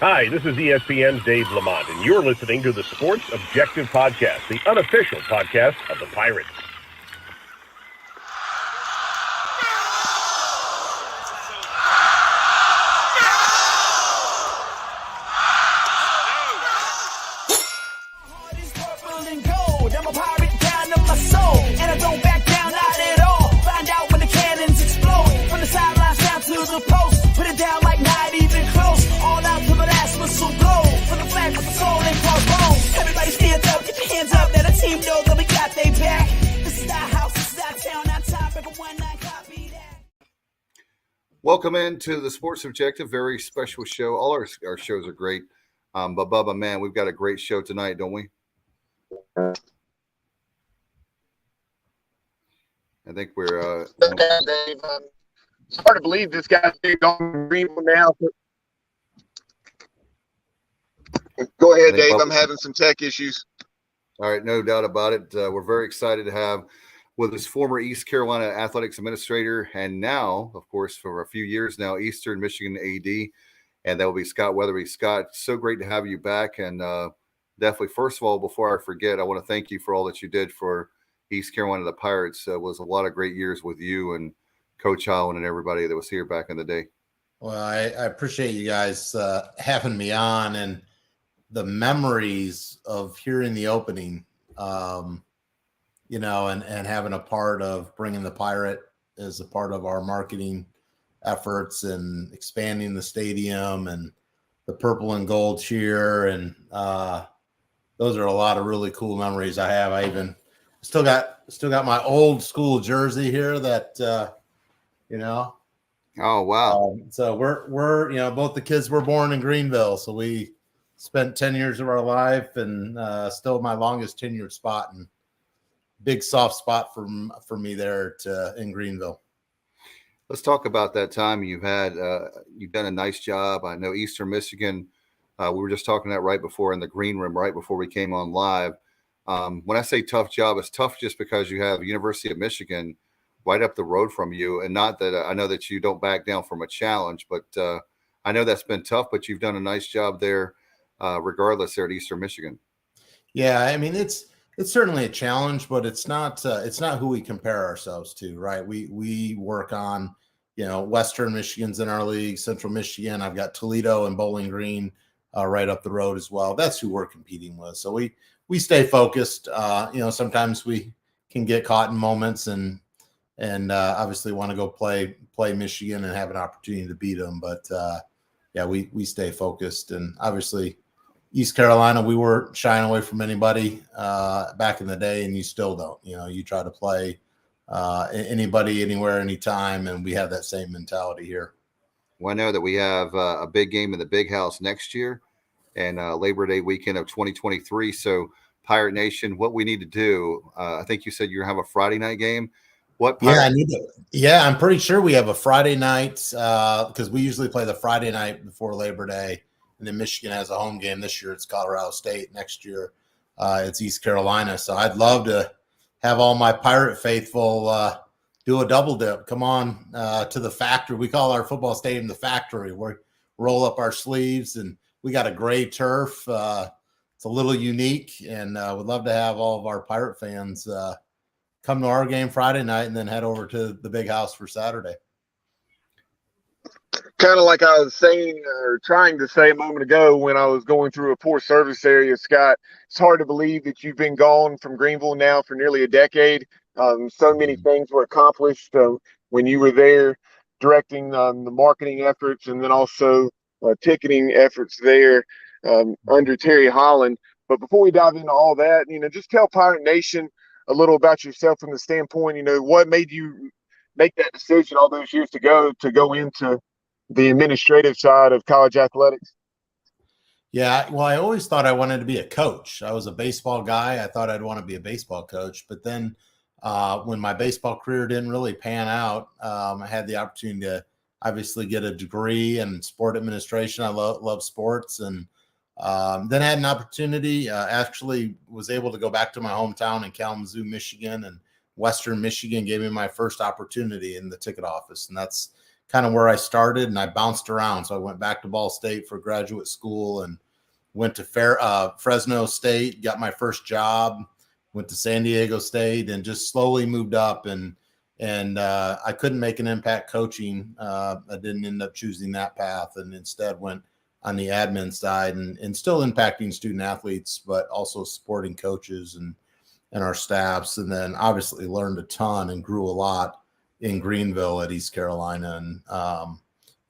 Hi, this is ESPN's Dave Lamont, and you're listening to the Sports Objective Podcast, the unofficial podcast of the Pirates. Welcome into the Sports Objective, very special show. All our shows are great. But Bubba, man, we've got a great show tonight, don't we? I think we're Dave, it's hard to believe this guy's been gone green now. Go ahead, Dave. I'm having some tech issues. All right, no doubt about it. We're very excited to have with his former East Carolina athletics administrator, and now, of course, for a few years now, Eastern Michigan AD, and that will be Scott Weatherby. Scott, so great to have you back, and definitely, first of all, before I forget, I want to thank you for all that you did for East Carolina, the Pirates. It was a lot of great years with you and Coach Holland and everybody that was here back in the day. Well, I appreciate you guys having me on, and the memories of hearing the opening, and having a part of bringing the Pirate as a part of our marketing efforts and expanding the stadium and the purple and gold cheer. And those are a lot of really cool memories I have. I even still got my old school jersey here that, Oh, wow. So we're both the kids were born in Greenville. So we spent 10 years of our life, and still my longest tenured spot, and big soft spot for me there in Greenville. Let's talk about that time you've had. You've done a nice job. I know Eastern Michigan. We were just talking that right before in the green room, right before we came on live. When I say tough job, it's tough just because you have University of Michigan right up the road from you, and not that I know that you don't back down from a challenge, but I know that's been tough. But you've done a nice job there, regardless, there at Eastern Michigan. Yeah, I mean it's certainly a challenge, but it's not who we compare ourselves to, right? We work on, Western Michigan's in our league, Central Michigan. I've got Toledo and Bowling Green right up the road as well. That's who we're competing with. So we stay focused. Sometimes we can get caught in moments and obviously want to go play Michigan and have an opportunity to beat them. But we stay focused, and obviously East Carolina, we weren't shying away from anybody back in the day, and you still don't. You try to play anybody, anywhere, anytime, and we have that same mentality here. Well, I know that we have a big game in the Big House next year, and Labor Day weekend of 2023. So, Pirate Nation, what we need to do, I think you said you're going to have a Friday night game. I'm pretty sure we have a Friday night because we usually play the Friday night before Labor Day. And then Michigan has a home game this year. It's Colorado State. Next year, it's East Carolina. So I'd love to have all my Pirate faithful do a double dip. Come on to the factory. We call our football stadium the factory. We roll up our sleeves, and we got a gray turf. It's a little unique, and would love to have all of our Pirate fans come to our game Friday night and then head over to the Big House for Saturday. Kind of like I was saying or trying to say a moment ago when I was going through a poor service area, Scott, it's hard to believe that you've been gone from Greenville now for nearly a decade. So many things were accomplished when you were there directing the marketing efforts, and then also ticketing efforts there under Terry Holland. But before we dive into all that, just tell Pirate Nation a little about yourself from the standpoint, what made you make that decision all those years to go into the administrative side of college athletics? Yeah, well, I always thought I wanted to be a coach. I was a baseball guy. I thought I'd want to be a baseball coach. But then when my baseball career didn't really pan out, I had the opportunity to obviously get a degree in sport administration. I love sports. And then I had an opportunity, actually was able to go back to my hometown in Kalamazoo, Michigan, and Western Michigan gave me my first opportunity in the ticket office. And that's kind of where I started, and I bounced around. So I went back to Ball State for graduate school and went to Fresno State, got my first job, went to San Diego State, and just slowly moved up. And I couldn't make an impact coaching. I didn't end up choosing that path, and instead went on the admin side and still impacting student athletes, but also supporting coaches and our staffs. And then obviously learned a ton and grew a lot in Greenville at East Carolina. And,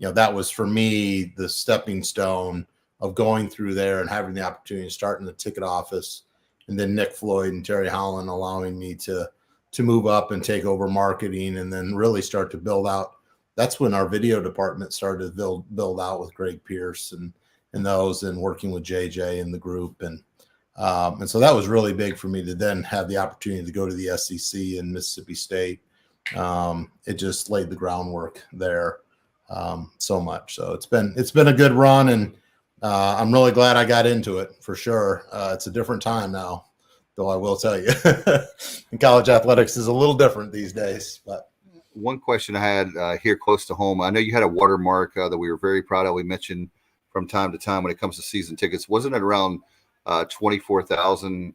that was for me the stepping stone of going through there and having the opportunity to start in the ticket office. And then Nick Floyd and Terry Holland allowing me to move up and take over marketing and then really start to build out. That's when our video department started to build out with Greg Pierce and those, and working with JJ and the group. And so that was really big for me to then have the opportunity to go to the SEC and Mississippi State. It just laid the groundwork there so much. So it's been a good run, and I'm really glad I got into it for sure. It's a different time now, though I will tell you, college athletics is a little different these days. But one question I had here close to home, I know you had a watermark that we were very proud of. We mentioned from time to time when it comes to season tickets. Wasn't it around 24,000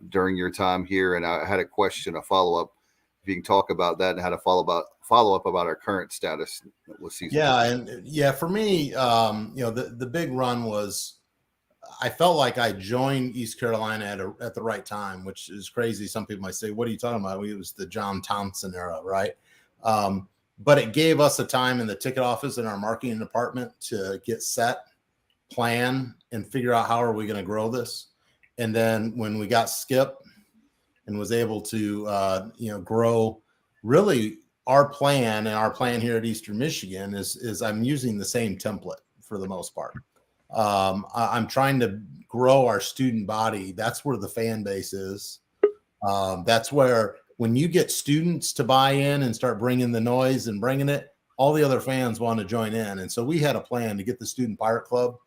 during your time here? And I had a question, a follow-up, if you can talk about that and how to follow up about our current status with season tickets. And for me, the big run was, I felt like I joined East Carolina at the right time, which is crazy. Some people might say, what are you talking about? It was the John Thompson era, right? But it gave us a time in the ticket office and our marketing department to get set, plan, and figure out how are we going to grow this. And then when we got Skip and was able to, grow, really our plan here at Eastern Michigan is I'm using the same template for the most part. I'm trying to grow our student body. That's where the fan base is. That's where, when you get students to buy in and start bringing the noise and bringing it, all the other fans want to join in. And so we had a plan to get the Student Pirate Club,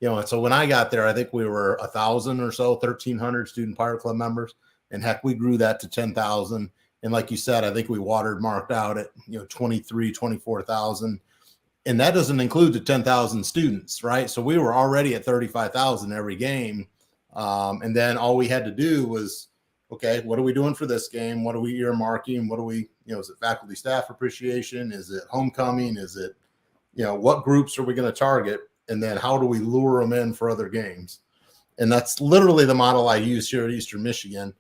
and so when I got there, I think we were 1,000 or so, 1,300 Student Pirate Club members. And heck, we grew that to 10,000. And like you said, I think we marked out at, 23, 24,000. And that doesn't include the 10,000 students, right? So we were already at 35,000 every game. And then all we had to do was, okay, what are we doing for this game? What are we earmarking? What are we, is it faculty staff appreciation? Is it homecoming? Is it, what groups are we going to target? And then how do we lure them in for other games? And that's literally the model I use here at Eastern Michigan.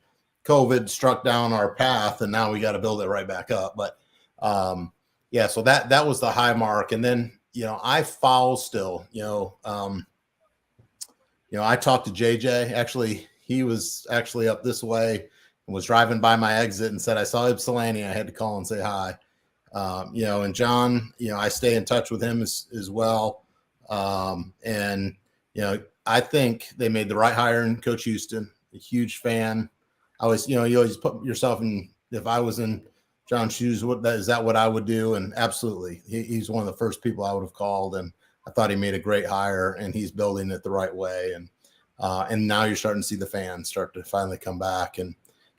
COVID struck down our path, and now we got to build it right back up. But so that was the high mark. And then, I foul still, I talked to JJ. Actually, he was actually up this way and was driving by my exit and said, I saw Ypsilanti. I had to call and say hi. And John, I stay in touch with him as well. I think they made the right hire in Coach Houston. A huge fan. I was, you always put yourself in, if I was in John's shoes, is that what I would do? And absolutely. He's one of the first people I would have called. And I thought he made a great hire, and he's building it the right way. And now you're starting to see the fans start to finally come back. And,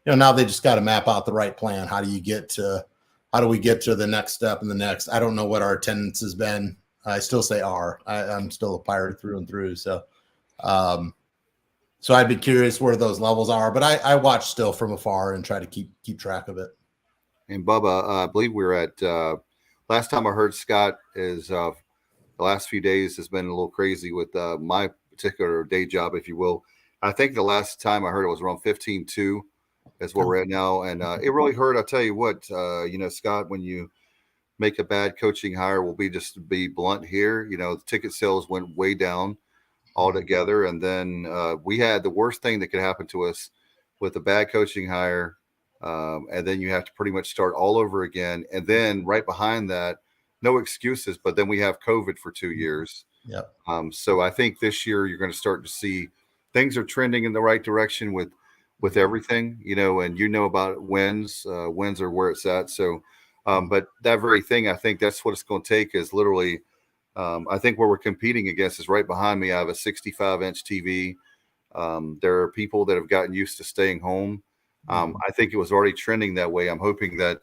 now they just got to map out the right plan. How do we get to the next step and the next? I don't know what our attendance has been. I still say I'm still a Pirate through and through. So, so I'd be curious where those levels are, but I watch still from afar and try to keep track of it. And Bubba, I believe we're at last time I heard Scott is the last few days has been a little crazy with my particular day job, if you will. I think the last time I heard it was around 15-2 is where we're at now. And it really hurt. I'll tell you what, Scott, when you make a bad coaching hire, just to be blunt here, the ticket sales went way down altogether. And then we had the worst thing that could happen to us with a bad coaching hire. And then you have to pretty much start all over again. And then right behind that, no excuses, but then we have COVID for 2 years. Yep. So I think this year you're going to start to see things are trending in the right direction with everything, and about wins are where it's at. So, but that very thing, I think that's what it's going to take is literally, I think where we're competing against is right behind me. I have a 65-inch TV. There are people that have gotten used to staying home. I think it was already trending that way. I'm hoping that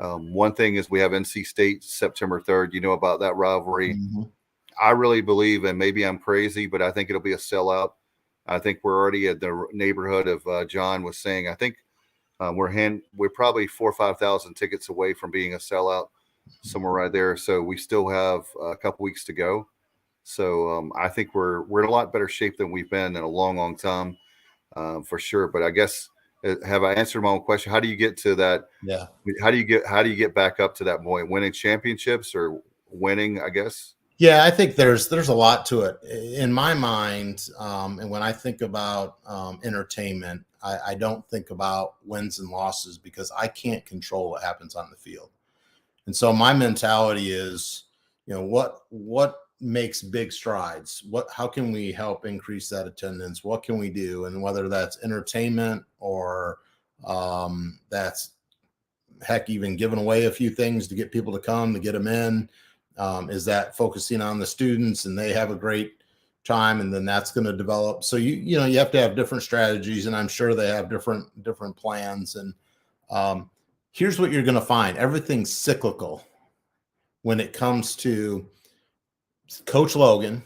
One thing is we have NC State September 3rd. You know about that rivalry. Mm-hmm. I really believe, and maybe I'm crazy, but I think it'll be a sellout. I think we're already at the neighborhood of John was saying. I think we're probably 4,000 or 5,000 tickets away from being a sellout, somewhere right there. So we still have a couple weeks to go. So I think we're in a lot better shape than we've been in a long, long time, for sure. But I guess have I answered my own question? How do you get to that? Yeah. How do you get back up to that point? Winning championships or winning? I guess. Yeah, I think there's a lot to it in my mind, and when I think about entertainment, I don't think about wins and losses because I can't control what happens on the field. And so my mentality is, what makes big strides? How can we help increase that attendance? What can we do? And whether that's entertainment or that's heck, even giving away a few things to get people to come, to get them in. Is that focusing on the students and they have a great time, and then that's going to develop. So you have to have different strategies, and I'm sure they have different plans. And here's what you're going to find: everything's cyclical when it comes to Coach Logan.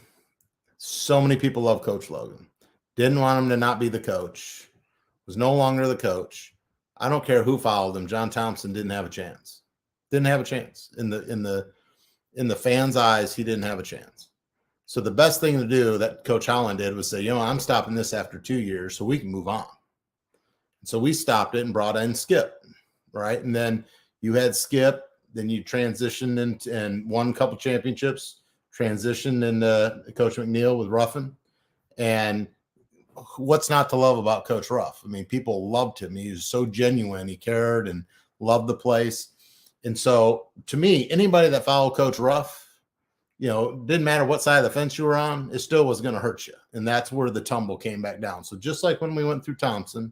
So many people love Coach Logan. Didn't want him to not be the coach. Was no longer the coach. I don't care who followed him. John Thompson didn't have a chance. Didn't have a chance in the fans' eyes. He didn't have a chance. So the best thing to do that Coach Holland did was say, I'm stopping this after 2 years so we can move on. So we stopped it and brought in Skip, right? And then you had Skip, then you transitioned and won a couple championships, transitioned into Coach McNeil with Ruffin. And what's not to love about Coach Ruff? I mean, people loved him. He was so genuine. He cared and loved the place. And so to me, anybody that followed Coach Ruff, didn't matter what side of the fence you were on, it still was going to hurt you. And that's where the tumble came back down. So just like when we went through Thompson,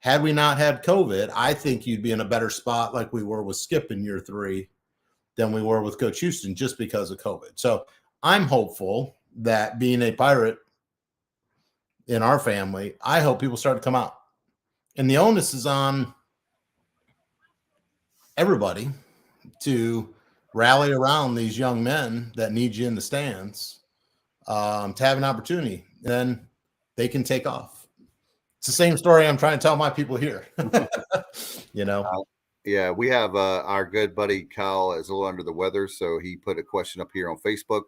had we not had COVID, I think you'd be in a better spot like we were with Skip in year 3 than we were with Coach Houston just because of COVID. So I'm hopeful that being a Pirate in our family, I hope people start to come out. And the onus is on everybody to rally around these young men that need you in the stands to have an opportunity. Then they can take off. It's the same story I'm trying to tell my people here. Yeah, we have our good buddy Kyle is a little under the weather, so he put a question up here on Facebook.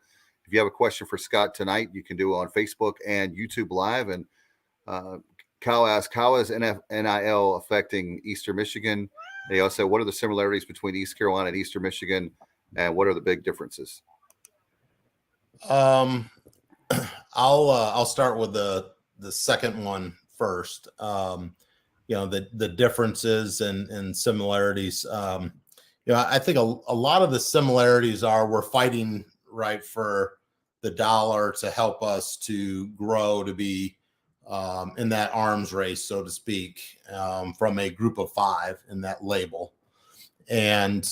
If you have a question for Scott tonight, you can do it on Facebook and YouTube Live. And Kyle asked, how is NIL affecting Eastern Michigan? They also said, what are the similarities between East Carolina and Eastern Michigan, and what are the big differences? I'll start with the second one first. The differences and similarities. I think a lot of the similarities are we're fighting right for the dollar to help us to grow, to be in that arms race, so to speak, from a group of 5 in that label. And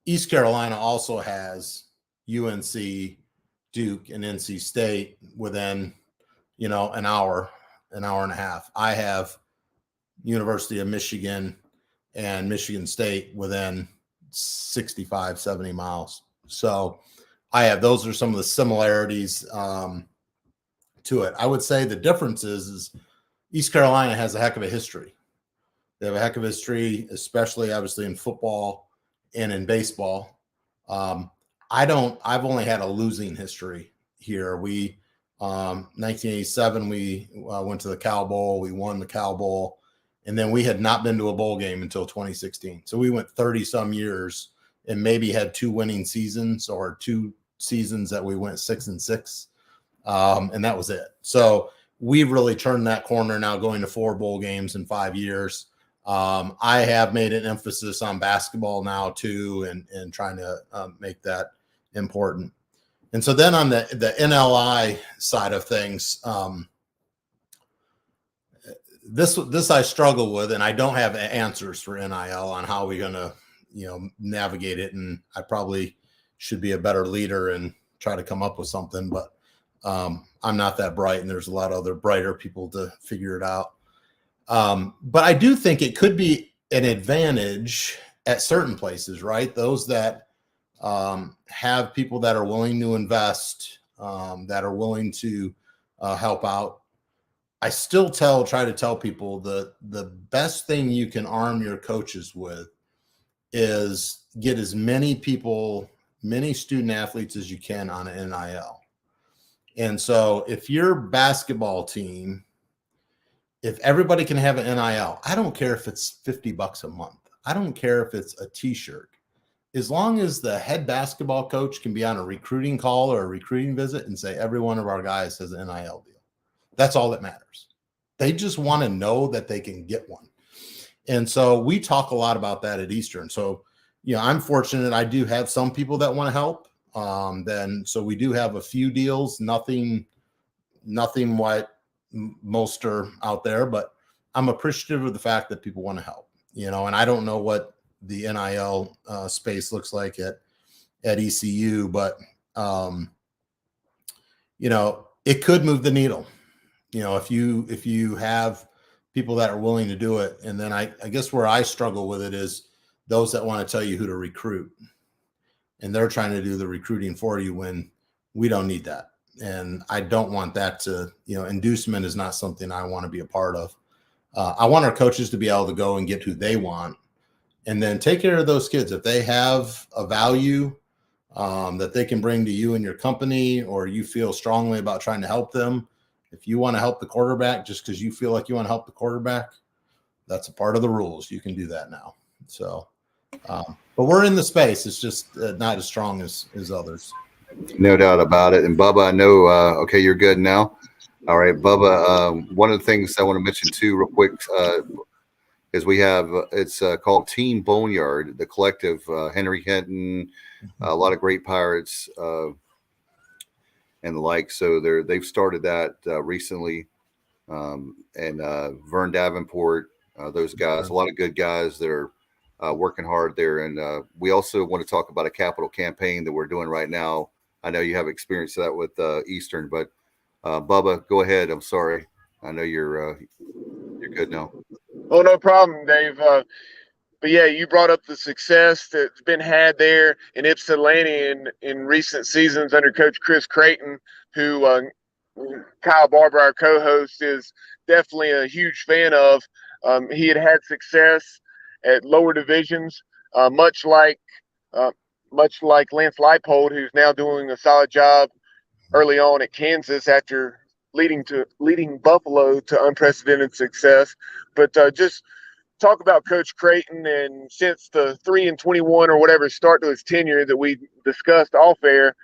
East Carolina also has UNC, Duke, and NC State within, an hour and a half. I have University of Michigan and Michigan State within 65, 70 miles. So those are some of the similarities to it. I would say the difference is East Carolina has a heck of a history. They have a heck of a history, especially obviously in football and in baseball. I've only had a losing history here. 1987, we went to the Cow Bowl. We won the Cow Bowl. And then we had not been to a bowl game until 2016. So we went 30 some years and maybe had 2 winning seasons or 2 seasons that we went 6-6. And that was it. So we've really turned that corner now, going to 4 bowl games in 5 years. I have made an emphasis on basketball now too, and trying to make that important. And so then on the NLI side of things, this I struggle with, and I don't have answers for NIL on how we're going to, navigate it. And I probably should be a better leader and try to come up with something, but I'm not that bright, and there's a lot of other brighter people to figure it out. But I do think it could be an advantage at certain places, right? Those that have people that are willing to invest, that are willing to help out. I still try to tell people the best thing you can arm your coaches with is get as many people, many student athletes as you can on an NIL. And so if your basketball team, if everybody can have an NIL, I don't care if it's $50 a month. I don't care if it's a t-shirt. As long as the head basketball coach can be on a recruiting call or a recruiting visit and say, every one of our guys has an NIL deal. That's all that matters. They just want to know that they can get one. And so we talk a lot about that at Eastern. So, I'm fortunate. I do have some people that want to help. So we do have a few deals, nothing what most are out there, but I'm appreciative of the fact that people want to help, and I don't know what the NIL space looks like at ECU, but it could move the needle, if you have people that are willing to do it. And then I guess where I struggle with it is those that want to tell you who to recruit, and they're trying to do the recruiting for you when we don't need that. And I don't want that to, inducement is not something I want to be a part of. I want our coaches to be able to go and get who they want and then take care of those kids. If they have a value that they can bring to you and your company, or you feel strongly about trying to help them, if you want to help the quarterback just because you feel like you want to help the quarterback, that's a part of the rules. You can do that now. So, but we're in the space. It's just not as strong as others. No doubt about it. And Bubba, I know, okay, you're good now. All right, Bubba, one of the things I want to mention too real quick is we have, it's called Team Boneyard, the collective, Henry Hinton, a lot of great Pirates and the like. So they've started that recently. And Vern Davenport, those guys, a lot of good guys that are working hard there. And we also want to talk about a capital campaign that we're doing right now. I know you have experience that with Eastern, but Bubba, go ahead. I'm sorry. I know you're good now. Oh, no problem, Dave. But yeah, you brought up the success that's been had there in Ypsilanti in recent seasons under Coach Chris Creighton, who Kyle Barber, our co-host, is definitely a huge fan of. He had success at lower divisions, much like Lance Leipold, who's now doing a solid job early on at Kansas after leading Buffalo to unprecedented success. But just talk about Coach Creighton, and since the 3-21 or whatever start to his tenure that we discussed off air,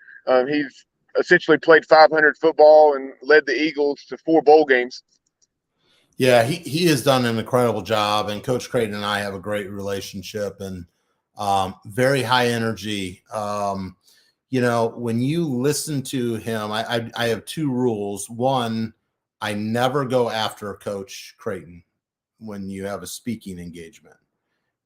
he's essentially played 500 football and led the Eagles to 4 bowl games. Yeah, he has done an incredible job, and Coach Creighton and I have a great relationship, and very high energy. When you listen to him, I have 2 rules. One, I never go after Coach Creighton when you have a speaking engagement.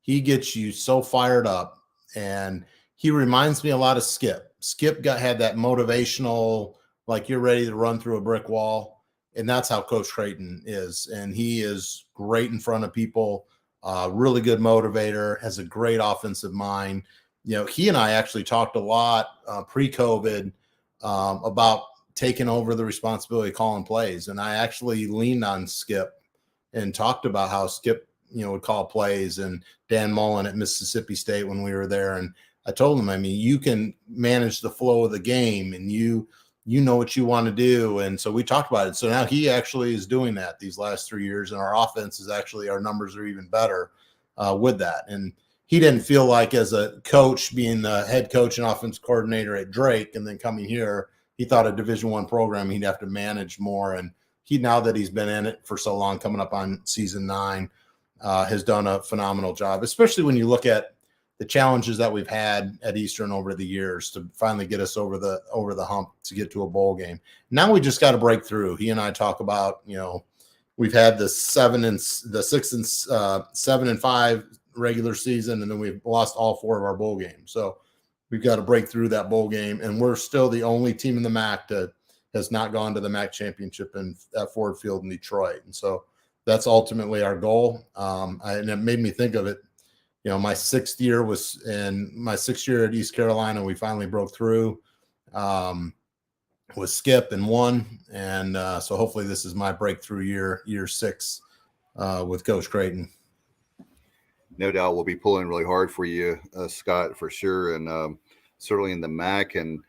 He gets you so fired up, and he reminds me a lot of Skip. Skip had that motivational, like you're ready to run through a brick wall. And that's how Coach Creighton is. And he is great in front of people, really good motivator, has a great offensive mind. He and I actually talked a lot pre-COVID about taking over the responsibility of calling plays. And I actually leaned on Skip and talked about how Skip, would call plays, and Dan Mullen at Mississippi State when we were there. And I told him, you can manage the flow of the game, and you know what you want to do. And so we talked about it. So now he actually is doing that these last 3 years, and our offense is actually, our numbers are even better with that. And he didn't feel like, as a coach, being the head coach and offense coordinator at Drake and then coming here, he thought a Division I program, he'd have to manage more. And now that he's been in it for so long, coming up on season 9, has done a phenomenal job, especially when you look at the challenges that we've had at Eastern over the years to finally get us over the hump to get to a bowl game. Now we just got to break through. He and I talk about, we've had the 6-7-5 regular season, and then we've lost all 4 of our bowl games. So we've got to break through that bowl game, and we're still the only team in the MAC that has not gone to the MAC championship at Ford Field in Detroit. And so that's ultimately our goal. And it made me think of it. My 6th year at East Carolina, we finally broke through with Skip and won. And so hopefully this is my breakthrough year 6 with Coach Creighton. No doubt we'll be pulling really hard for you, Scott, for sure. And certainly in the MAC. And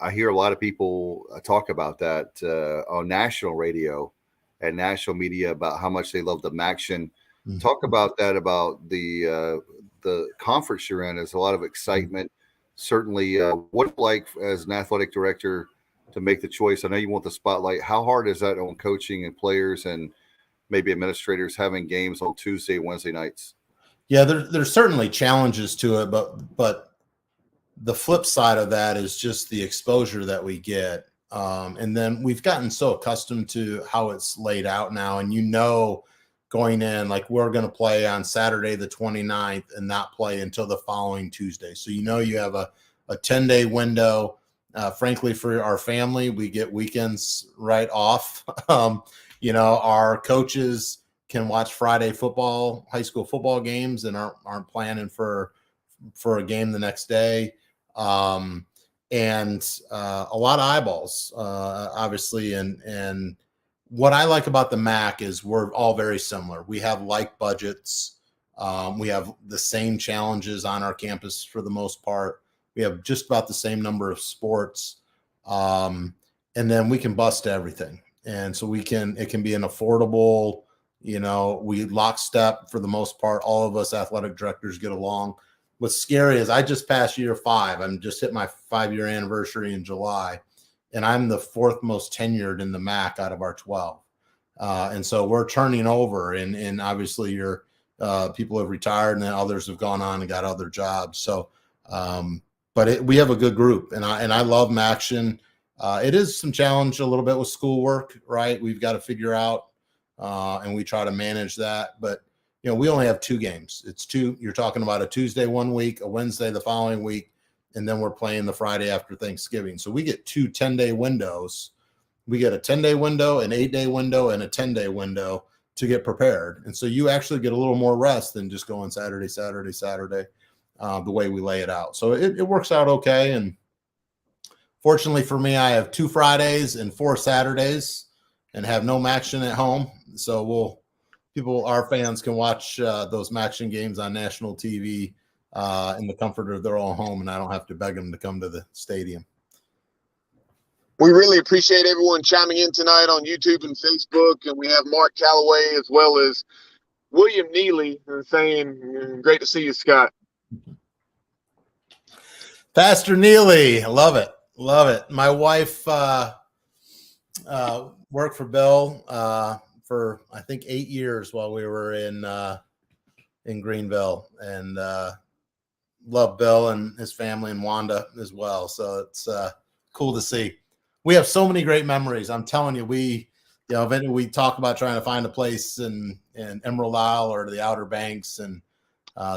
I hear a lot of people talk about that on national radio and national media about how much they love the MACtion. Mm-hmm. Talk about that, about the conference you're in. There's a lot of excitement. Certainly, what like as an athletic director to make the choice? I know you want the spotlight. How hard is that on coaching and players and maybe administrators having games on Tuesday, Wednesday nights? Yeah, there's certainly challenges to it, but the flip side of that is just the exposure that we get. And then we've gotten so accustomed to how it's laid out now, and going in, like we're going to play on Saturday the 29th and not play until the following Tuesday. So you have a 10-day window. Frankly, for our family, we get weekends right off. Our coaches can watch Friday football, high school football games, and aren't planning for a game the next day. And a lot of eyeballs, obviously, and what I like about the MAC is we're all very similar. We have like budgets. We have the same challenges on our campus for the most part. We have just about the same number of sports. And then we can bust everything. And so it can be an affordable, we lockstep for the most part. All of us athletic directors get along. What's scary is I just passed year 5. I'm just hit my 5-year anniversary in July. And I'm the 4th most tenured in the MAC out of our 12. And so we're turning over, and obviously your people have retired and then others have gone on and got other jobs. So, we have a good group, and I love MACtion. It is some challenge a little bit with schoolwork, right? We've got to figure out, and we try to manage that. But, we only have 2 games. You're talking about a Tuesday one week, a Wednesday the following week, and then we're playing the Friday after Thanksgiving. So we get 2 10-day windows. We get a 10-day window, an 8-day window, and a 10-day window to get prepared. And so you actually get a little more rest than just going Saturday, the way we lay it out. So it works out okay. And fortunately for me, I have 2 Fridays and 4 Saturdays and have no MACtion at home. So our fans can watch those MACtion games on national TV in the comfort of their own home, and I don't have to beg them to come to the stadium. We really appreciate everyone chiming in tonight on YouTube and Facebook, and we have Mark Calloway as well as William Neely saying, great to see you, Scott. Pastor Neely, love it. My wife worked for Bill for, I think, 8 years while we were in Greenville, and love Bill and his family and Wanda as well. So it's cool to see. We have so many great memories. I'm telling you, we talk about trying to find a place in Emerald Isle or the Outer Banks, and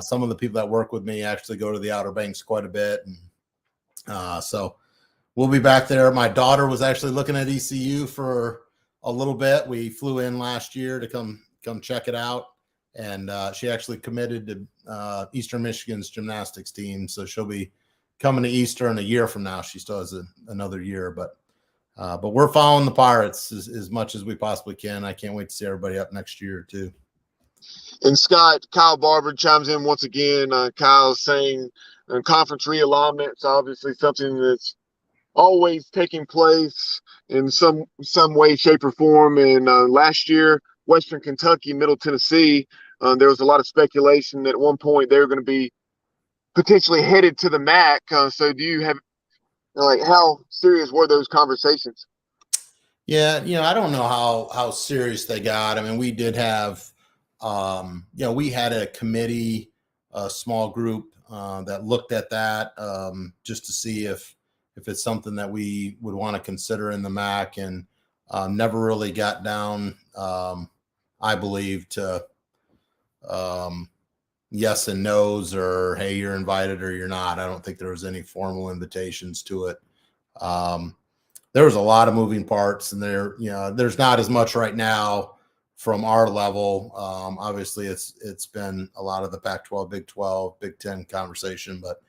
some of the people that work with me actually go to the Outer Banks quite a bit. And so we'll be back there. My daughter was actually looking at ECU for a little bit. We flew in last year to come check it out. And she actually committed to Eastern Michigan's gymnastics team. So she'll be coming to Eastern a year from now. She still has another year, but we're following the Pirates as much as we possibly can. I can't wait to see everybody up next year too. And Scott, Kyle Barber chimes in once again. Kyle's saying conference realignment's obviously something that's always taking place in some way, shape, or form. And last year, Western Kentucky, Middle Tennessee, there was a lot of speculation that at one point they were going to be potentially headed to the MAC. So do you have, how serious were those conversations? Yeah, I don't know how serious they got. I mean, we did have, we had a committee, a small group that looked at that just to see if it's something that we would want to consider in the MAC, and never really got down, I believe, to yes and no's or, hey, you're invited or you're not. I don't think there was any formal invitations to it. There was a lot of moving parts, and there's not as much right now from our level. Obviously, it's been a lot of the Pac-12, Big 12, Big 10 conversation, but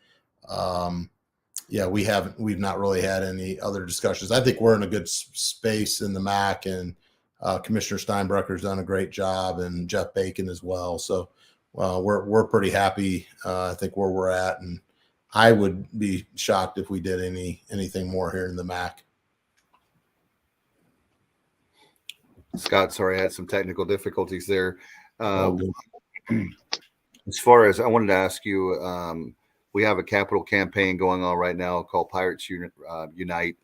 yeah, we've not really had any other discussions. I think we're in a good space in the MAC, and Commissioner Steinbrucker's done a great job, and Jeff Bacon as well. So we're pretty happy. I think where we're at, and I would be shocked if we did anything more here in the MAC. Scott, sorry, I had some technical difficulties there. As far as I wanted to ask you, we have a capital campaign going on right now called Pirates Unite.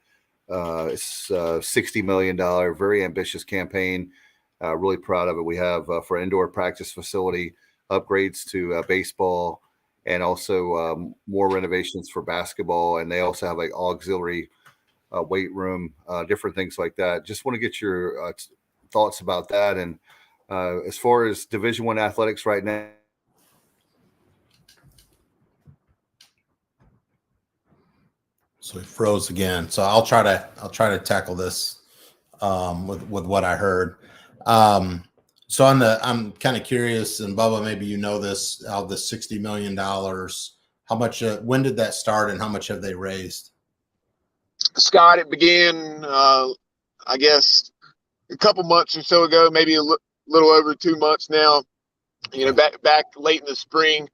It's a $60 million, very ambitious campaign. Really proud of it. We have for indoor practice facility upgrades to baseball, and also more renovations for basketball. And they also have like auxiliary weight room, different things like that. Just want to get your thoughts about that. And as far as Division I athletics right now, so he froze again. So I'll try to tackle this with what I heard. So I'm kind of curious, and Bubba, maybe you know this, of the $60 million, how much, when did that start, and how much have they raised? Scott, it began, I guess, a couple months or so ago, maybe a little over 2 months now. You know, back late in the spring,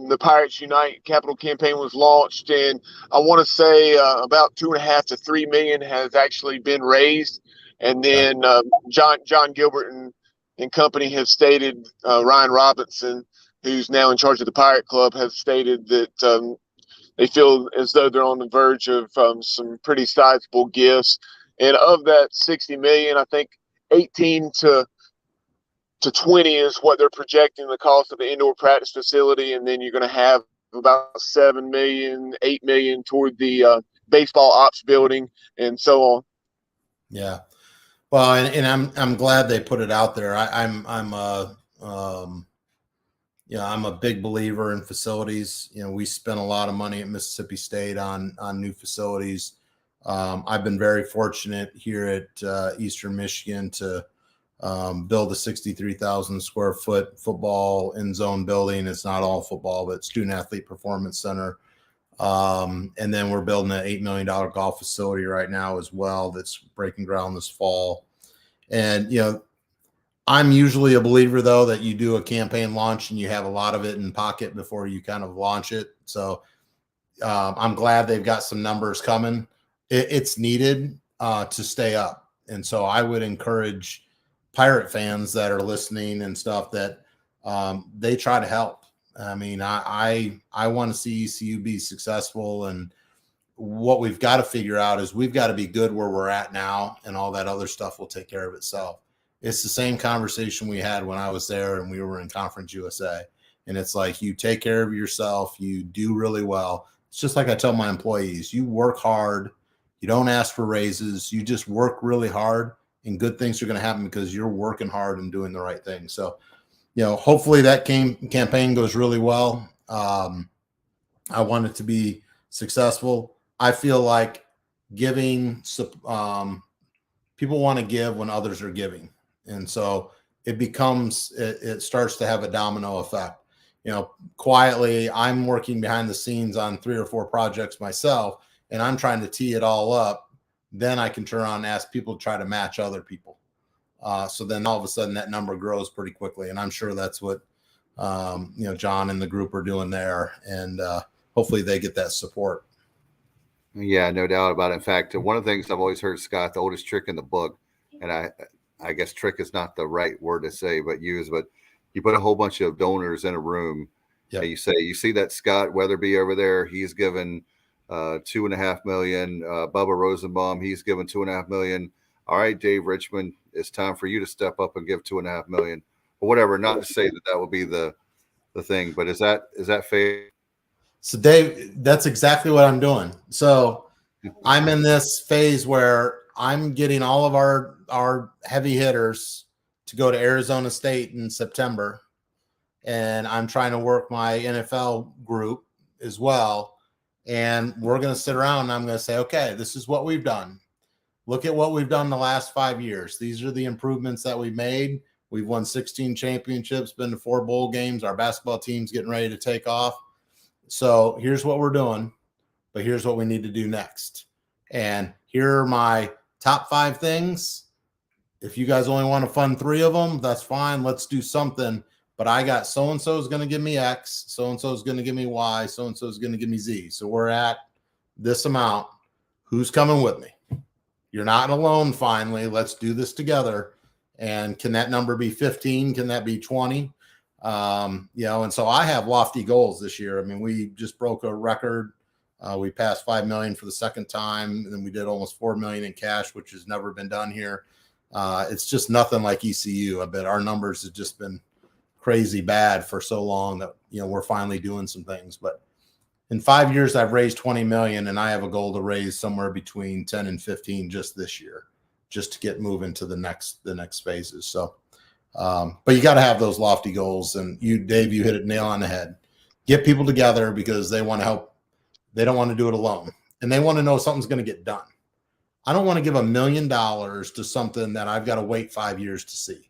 the Pirates Unite Capital campaign was launched, and I want to say about 2.5 to 3 million has actually been raised. And then John Gilbert and company have stated, Ryan Robinson, who's now in charge of the Pirate Club, has stated that they feel as though they're on the verge of some pretty sizable gifts. And of that 60 million, I think 18 to 20 is what they're projecting the cost of the indoor practice facility. And then you're going to have about 7 million, 8 million toward the baseball ops building and so on. Yeah. Well, and I'm glad they put it out there. I'm a big believer in facilities. You know, we spent a lot of money at Mississippi State on new facilities. I've been very fortunate here at Eastern Michigan to build a 63,000 square foot football end zone building. It's not all football, but student athlete performance center. And then we're building an $8 million golf facility right now as well. That's breaking ground this fall. And, you know, I'm usually a believer, though, that you do a campaign launch and you have a lot of it in pocket before you kind of launch it. So I'm glad they've got some numbers coming. It's needed to stay up. And so I would encourage Pirate fans that are listening and stuff that they try to help. I mean, I want to see ECU be successful, and what we've got to figure out is we've got to be good where we're at now, and all that other stuff will take care of itself. It's the same conversation we had when I was there and we were in Conference USA. And it's like, you take care of yourself, you do really well. It's just like I tell my employees, you work hard, you don't ask for raises, you just work really hard, and good things are going to happen because you're working hard and doing the right thing. So, you know, hopefully that campaign goes really well. I want it to be successful. I feel like giving, people want to give when others are giving. And so it starts to have a domino effect. You know, quietly, I'm working behind the scenes on 3 or 4 projects myself, and I'm trying to tee it all up. Then I can turn around and ask people to try to match other people. So then all of a sudden that number grows pretty quickly. And I'm sure that's what, John and the group are doing there. And hopefully they get that support. Yeah, no doubt about it. In fact, one of the things I've always heard, Scott, the oldest trick in the book, and I guess trick is not the right word to say, but you put a whole bunch of donors in a room. Yep. And you say, you see that Scott Weatherby over there, he's given $2.5 million. Bubba Rosenbaum, he's given $2.5 million. All right, Dave Richmond, it's time for you to step up and give $2.5 million or whatever. Not to say that will be the thing, but is that fair? So Dave, that's exactly what I'm doing. So I'm in this phase where I'm getting all of our heavy hitters to go to Arizona State in September. And I'm trying to work my NFL group as well. And we're going to sit around and I'm going to say, okay, this is what we've done. Look at what we've done the last 5 years. These are the improvements that we made. We've won 16 championships, been to 4 bowl games. Our basketball team's getting ready to take off. So here's what we're doing, but here's what we need to do next. And here are my top 5 things. If you guys only want to fund 3 of them, that's fine. Let's do something. But I got so-and-so is going to give me X, so-and-so is going to give me Y, so-and-so is going to give me Z. So we're at this amount. Who's coming with me? You're not alone finally. Let's do this together. And can that number be 15? Can that be 20? And so I have lofty goals this year. I mean, we just broke a record. We passed 5 million for the second time, and then we did almost 4 million in cash, which has never been done here. It's just nothing like ECU. I bet our numbers have just been crazy bad for so long that, we're finally doing some things. But in 5 years, I've raised 20 million, and I have a goal to raise somewhere between 10 and 15 just this year, just to get moving to the next phases. So, but you got to have those lofty goals. And you, Dave, you hit it nail on the head. Get people together because they want to help. They don't want to do it alone, and they want to know something's going to get done. I don't want to give $1 million to something that I've got to wait 5 years to see.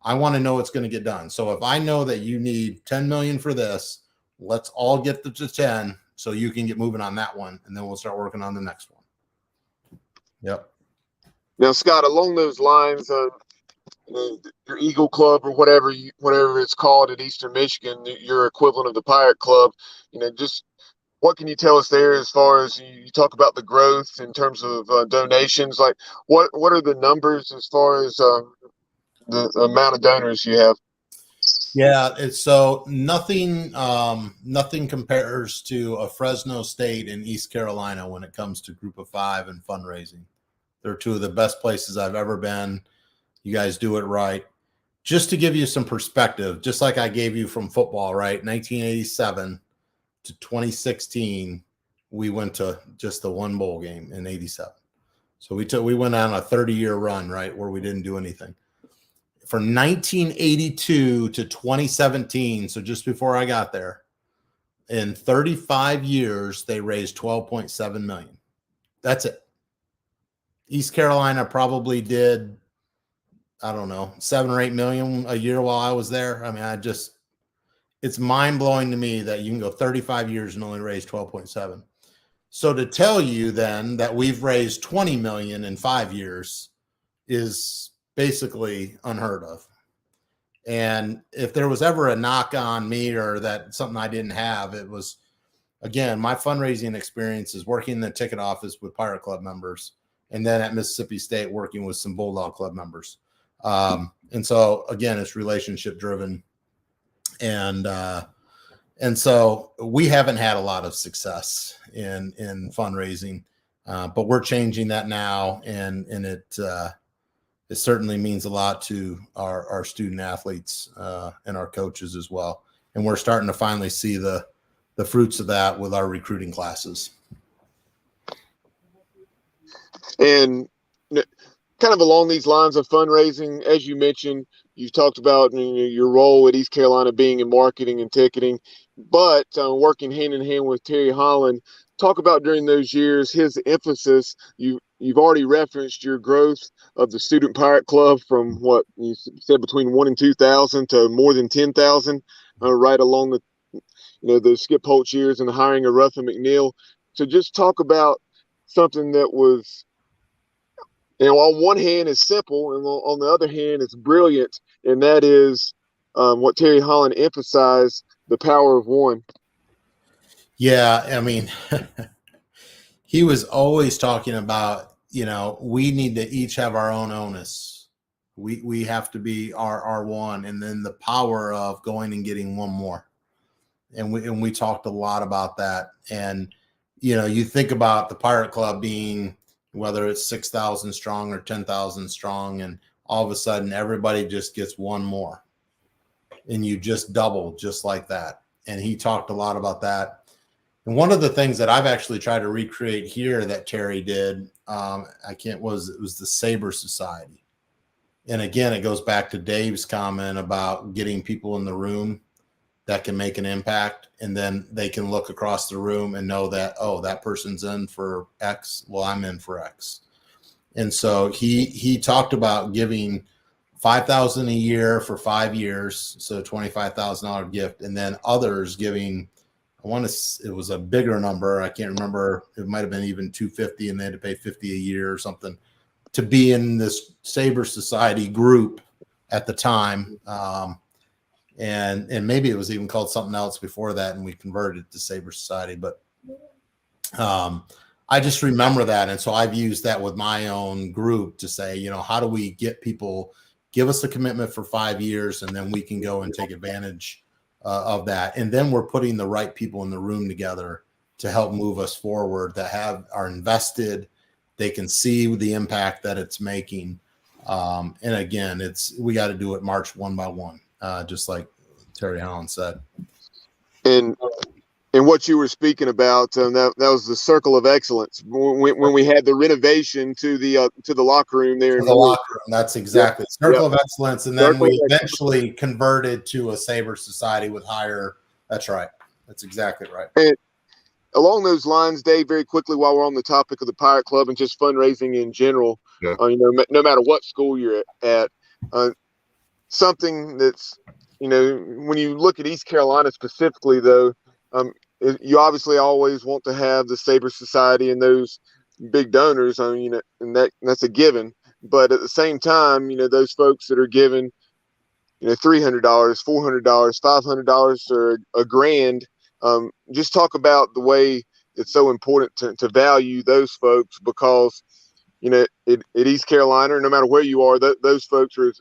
I want to know it's going to get done. So if I know that you need 10 million for this, let's all get to 10 so you can get moving on that one, and then we'll start working on the next one. Yep. Now, Scott, along those lines, your Eagle Club or whatever it's called at Eastern Michigan, your equivalent of the Pirate Club, just what can you tell us there as far as you talk about the growth in terms of donations? Like, what are the numbers as far as the amount of donors you have? Yeah, it's so nothing compares to a Fresno State in East Carolina when it comes to Group of 5 and fundraising. They're 2 of the best places I've ever been. You guys do it right. Just to give you some perspective, just like I gave you from football, right? 1987 to 2016, we went to just the 1 bowl game in 87. So we went on a 30-year run, right, where we didn't do anything. From 1982 to 2017, so just before I got there, in 35 years, they raised 12.7 million. That's it. East Carolina probably did, I don't know, 7 or 8 million a year while I was there. I mean, it's mind-blowing to me that you can go 35 years and only raise 12.7. So to tell you then that we've raised 20 million in 5 years is basically unheard of. And if there was ever a knock on me or that something I didn't have, it was, again, my fundraising experience is working in the ticket office with Pirate Club members, and then at Mississippi State working with some Bulldog Club members. And so, again, it's relationship driven. And so we haven't had a lot of success in fundraising, but we're changing that now. And it certainly means a lot to our student athletes and our coaches as well. And we're starting to finally see the fruits of that with our recruiting classes. And kind of along these lines of fundraising, as you mentioned, you've talked about your role at East Carolina being in marketing and ticketing, but working hand in hand with Terry Holland. Talk about during those years his emphasis. You've already referenced your growth of the Student Pirate Club from what you said between 1 and 2,000 to more than 10,000, right along the Skip Holtz years and the hiring of Ruff and McNeil. So just talk about something that was, on one hand is simple, and on the other hand it's brilliant, and that is what Terry Holland emphasized, the power of one. Yeah, I mean, he was always talking about, we need to each have our own onus. We have to be our one, and then the power of going and getting one more. And we talked a lot about that. And, you think about the Pirate Club being, whether it's 6,000 strong or 10,000 strong, and all of a sudden everybody just gets one more, and you just double just like that. And he talked a lot about that. And one of the things that I've actually tried to recreate here that Terry did, it was the Saber Society. And again, it goes back to Dave's comment about getting people in the room that can make an impact, and then they can look across the room and know that, oh, that person's in for X. Well, I'm in for X. And so he talked about giving $5,000 a year for 5 years, so $25,000 gift, and then others giving. It was a bigger number. I can't remember. It might have been even $250, and they had to pay $50 a year or something to be in this Saber Society group at the time. And maybe it was even called something else before that, and we converted it to Saber Society. But I just remember that, and so I've used that with my own group to say, how do we get people give us a commitment for 5 years, and then we can go and take advantage of that. And then we're putting the right people in the room together to help move us forward, that are invested. They can see the impact that it's making. And again, we got to do it March one by one, just like Terry Holland said. And what you were speaking about, that was the circle of excellence when we had the renovation to the locker room there. The locker room, that's exactly circle of excellence, and then we eventually converted to a Saber Society with higher. That's right. That's exactly right. And along those lines, Dave, very quickly, while we're on the topic of the Pirate Club and just fundraising in general, no matter what school you're at, something that's when you look at East Carolina specifically, though. You obviously always want to have the Saber Society and those big donors, and that's a given. But at the same time, those folks that are giving, $300, $400, $500, or $1,000, just talk about the way it's so important to value those folks, because, at East Carolina, no matter where you are, those folks are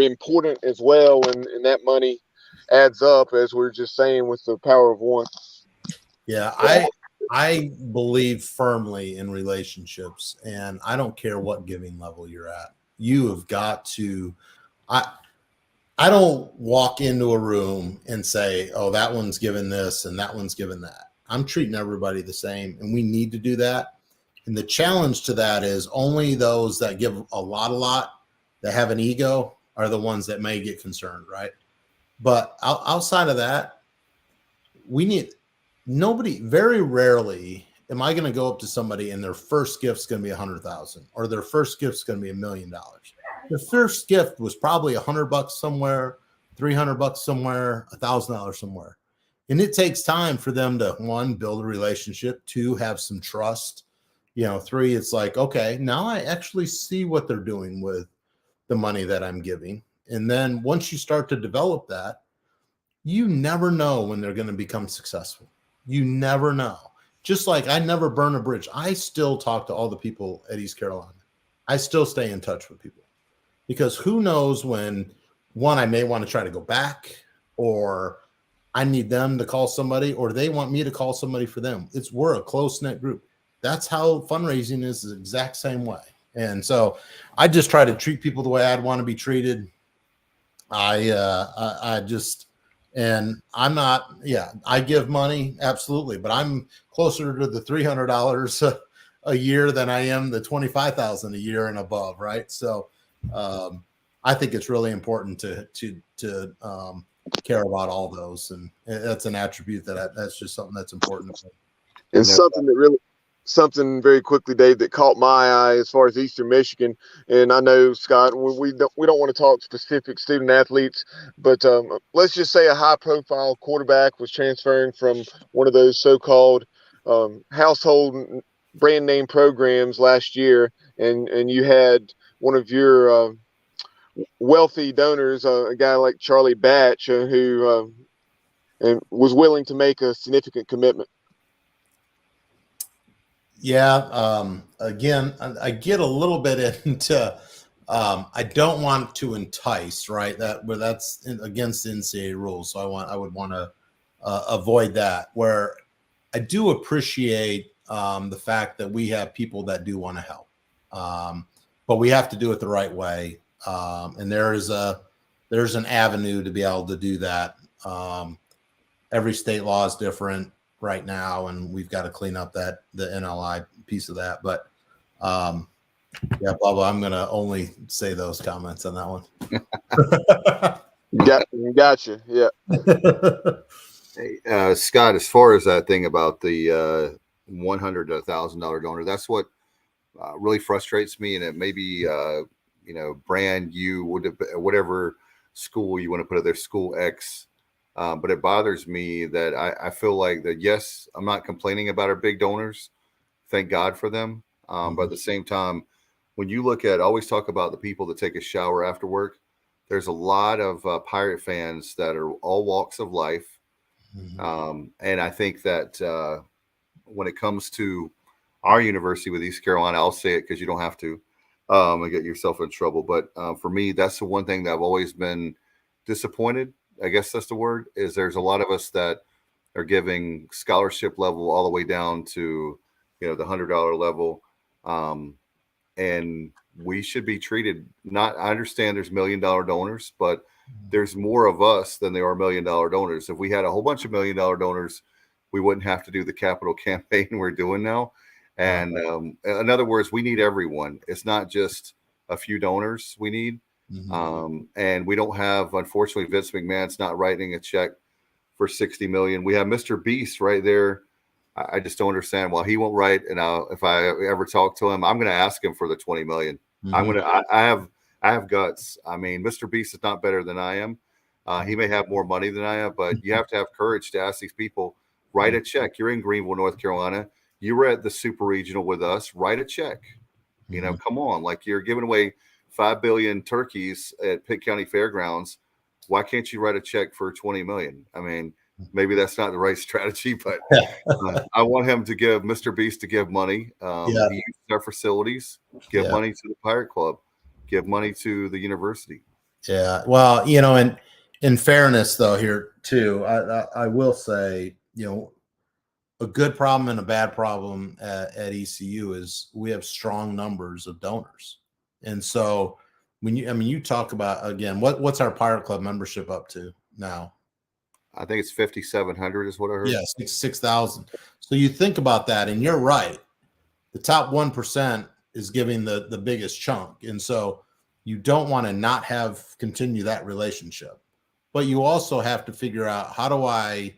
important as well, and that money adds up, as we're just saying, with the power of one. Yeah, I believe firmly in relationships, and I don't care what giving level you're at. You have got to. I don't walk into a room and say, "Oh, that one's given this and that one's given that." I'm treating everybody the same, and we need to do that. And the challenge to that is only those that give a lot that have an ego are the ones that may get concerned, right? But outside of that, very rarely am I going to go up to somebody and their first gift's going to be $100,000 or their first gift's going to be $1 million. Their first gift was probably $100 somewhere, $300 somewhere, $1,000 somewhere. And it takes time for them to, 1, build a relationship, 2, have some trust. 3, it's like, okay, now I actually see what they're doing with the money that I'm giving. And then once you start to develop that, you never know when they're going to become successful. You never know. Just like I never burn a bridge. I still talk to all the people at East Carolina. I still stay in touch with people, because who knows when, one, I may want to try to go back, or I need them to call somebody, or they want me to call somebody for them. We're a close-knit group. That's how fundraising is the exact same way. And so I just try to treat people the way I'd want to be treated. I give money, absolutely, but I'm closer to the $300 a year than I am the $25,000 a year and above, right? So I think it's really important to care about all those, and that's an attribute that's just something that's important. And something very quickly, Dave, that caught my eye as far as Eastern Michigan. And I know, Scott, we don't want to talk specific student athletes, but let's just say a high-profile quarterback was transferring from one of those so-called household brand name programs last year, and you had one of your wealthy donors, a guy like Charlie Batch, who and was willing to make a significant commitment. Yeah. Again, I get a little bit into, I don't want to entice, right? That's against NCAA rules. So I would want to avoid that. Where I do appreciate the fact that we have people that do want to help, but we have to do it the right way. And there's an avenue to be able to do that. Every state law is different right now, and we've got to clean up the NLI piece of that. But yeah, Bubba, I'm going to only say those comments on that one. Gotcha. Yeah. Hey, Scott, as far as that thing about the $100 to $1,000 donor, that's what really frustrates me, and it maybe brand U, whatever school you want to put it there, school X. But it bothers me that I feel like that, yes, I'm not complaining about our big donors. Thank God for them. But at the same time, when you look at, I always talk about the people that take a shower after work. There's a lot of Pirate fans that are all walks of life. And I think that when it comes to our university with East Carolina, I'll say it because you don't have to and get yourself in trouble. But for me, that's the one thing that I've always been disappointed. I guess that's the word, is there's a lot of us that are giving scholarship level all the way down to, the $100 level. And we should be treated not, I understand there's $1 million donors, but there's more of us than there are $1 million donors. If we had a whole bunch of $1 million donors, we wouldn't have to do the capital campaign we're doing now. And in other words, we need everyone. It's not just a few donors we need. And we don't have, unfortunately, Vince McMahon's not writing a check for $60 million. We have Mr. Beast right there. I just don't understand why he won't write. And if I ever talk to him, I'm going to ask him for the $20 million. I have guts. I mean, Mr. Beast is not better than I am. He may have more money than I have, but you have to have courage to ask these people, write a check. You're in Greenville, North Carolina. You were at the Super Regional with us. Write a check. Come on. Like, you're giving away 5 billion turkeys at Pitt County Fairgrounds. Why can't you write a check for $20 million? I mean, maybe that's not the right strategy, but I want him to give Mr. Beast to give money. He uses our facilities, give money to the Pirate Club, give money to the university. Yeah. Well, and in fairness though, here too, I will say, a good problem and a bad problem at ECU is we have strong numbers of donors. And so when you talk about, again, what's our Pirate Club membership up to now? I think it's 5,700 is what I heard. Yeah, 6,000. So you think about that, and you're right. The top 1% is giving the biggest chunk. And so you don't want to not continue that relationship. But you also have to figure out, how do I